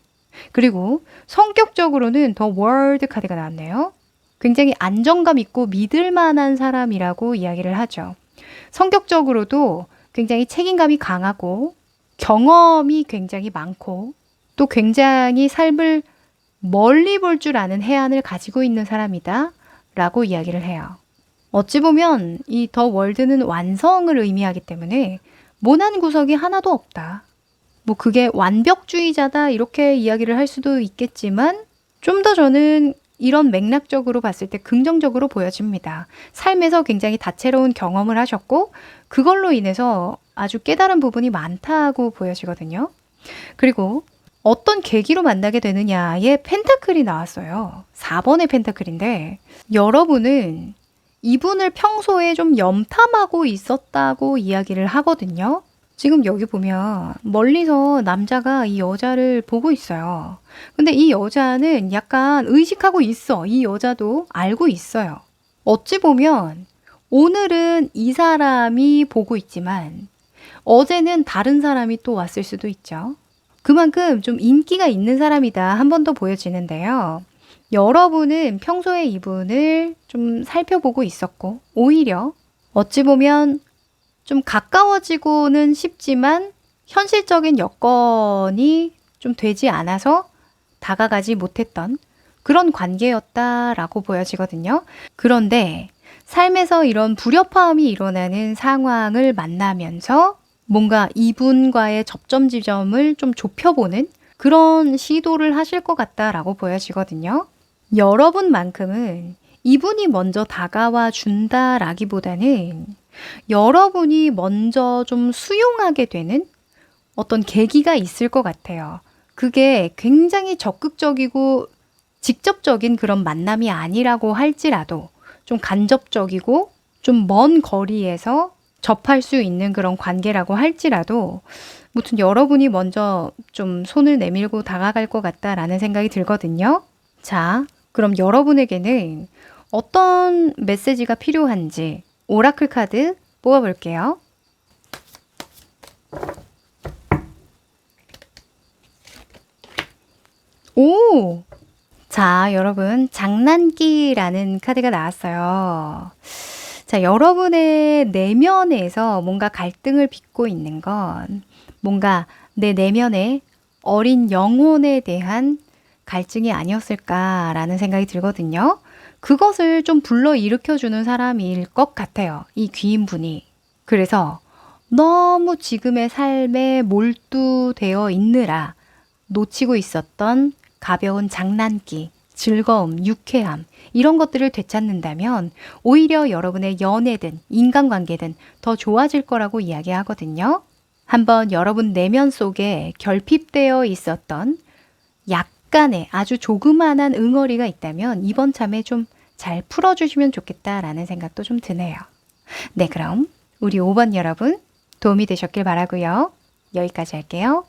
그리고 성격적으로는 더 월드 카드가 나왔네요. 굉장히 안정감 있고 믿을 만한 사람이라고 이야기를 하죠. 성격적으로도 굉장히 책임감이 강하고 경험이 굉장히 많고 또 굉장히 삶을 멀리 볼 줄 아는 해안을 가지고 있는 사람이다 라고 이야기를 해요. 어찌 보면 이 더 월드는 완성을 의미하기 때문에 모난 구석이 하나도 없다. 뭐 그게 완벽주의자다 이렇게 이야기를 할 수도 있겠지만 좀 더 저는 이런 맥락적으로 봤을 때 긍정적으로 보여집니다. 삶에서 굉장히 다채로운 경험을 하셨고 그걸로 인해서 아주 깨달은 부분이 많다고 보여지거든요. 그리고 어떤 계기로 만나게 되느냐의 펜타클이 나왔어요. 4번의 펜타클인데 여러분은 이분을 평소에 좀 염탐하고 있었다고 이야기를 하거든요. 지금 여기 보면 멀리서 남자가 이 여자를 보고 있어요. 근데 이 여자는 약간 의식하고 있어. 이 여자도 알고 있어요. 어찌 보면 오늘은 이 사람이 보고 있지만 어제는 다른 사람이 또 왔을 수도 있죠. 그만큼 좀 인기가 있는 사람이다 한 번 더 보여지는데요. 여러분은 평소에 이분을 좀 살펴보고 있었고 오히려 어찌 보면 좀 가까워지고는 싶지만 현실적인 여건이 좀 되지 않아서 다가가지 못했던 그런 관계였다라고 보여지거든요. 그런데 삶에서 이런 불협화음이 일어나는 상황을 만나면서 뭔가 이분과의 접점 지점을 좀 좁혀보는 그런 시도를 하실 것 같다라고 보여지거든요. 여러분만큼은 이분이 먼저 다가와 준다라기보다는 여러분이 먼저 좀 수용하게 되는 어떤 계기가 있을 것 같아요. 그게 굉장히 적극적이고 직접적인 그런 만남이 아니라고 할지라도 좀 간접적이고 좀 먼 거리에서 접할 수 있는 그런 관계라고 할지라도 무튼 여러분이 먼저 좀 손을 내밀고 다가갈 것 같다라는 생각이 들거든요. 자, 그럼 여러분에게는 어떤 메시지가 필요한지 오라클 카드 뽑아볼게요. 오! 자, 여러분, 장난기라는 카드가 나왔어요. 자, 여러분의 내면에서 뭔가 갈등을 빚고 있는 건 뭔가 내 내면의 어린 영혼에 대한 갈증이 아니었을까라는 생각이 들거든요. 그것을 좀 불러일으켜주는 사람일 것 같아요. 이 귀인분이. 그래서 너무 지금의 삶에 몰두되어 있느라 놓치고 있었던 가벼운 장난기, 즐거움, 유쾌함 이런 것들을 되찾는다면 오히려 여러분의 연애든 인간관계든 더 좋아질 거라고 이야기하거든요. 한번 여러분 내면 속에 결핍되어 있었던 약간의 아주 조그만한 응어리가 있다면 이번 참에 좀 잘 풀어주시면 좋겠다라는 생각도 좀 드네요. 네, 그럼 우리 5번 여러분 도움이 되셨길 바라고요. 여기까지 할게요.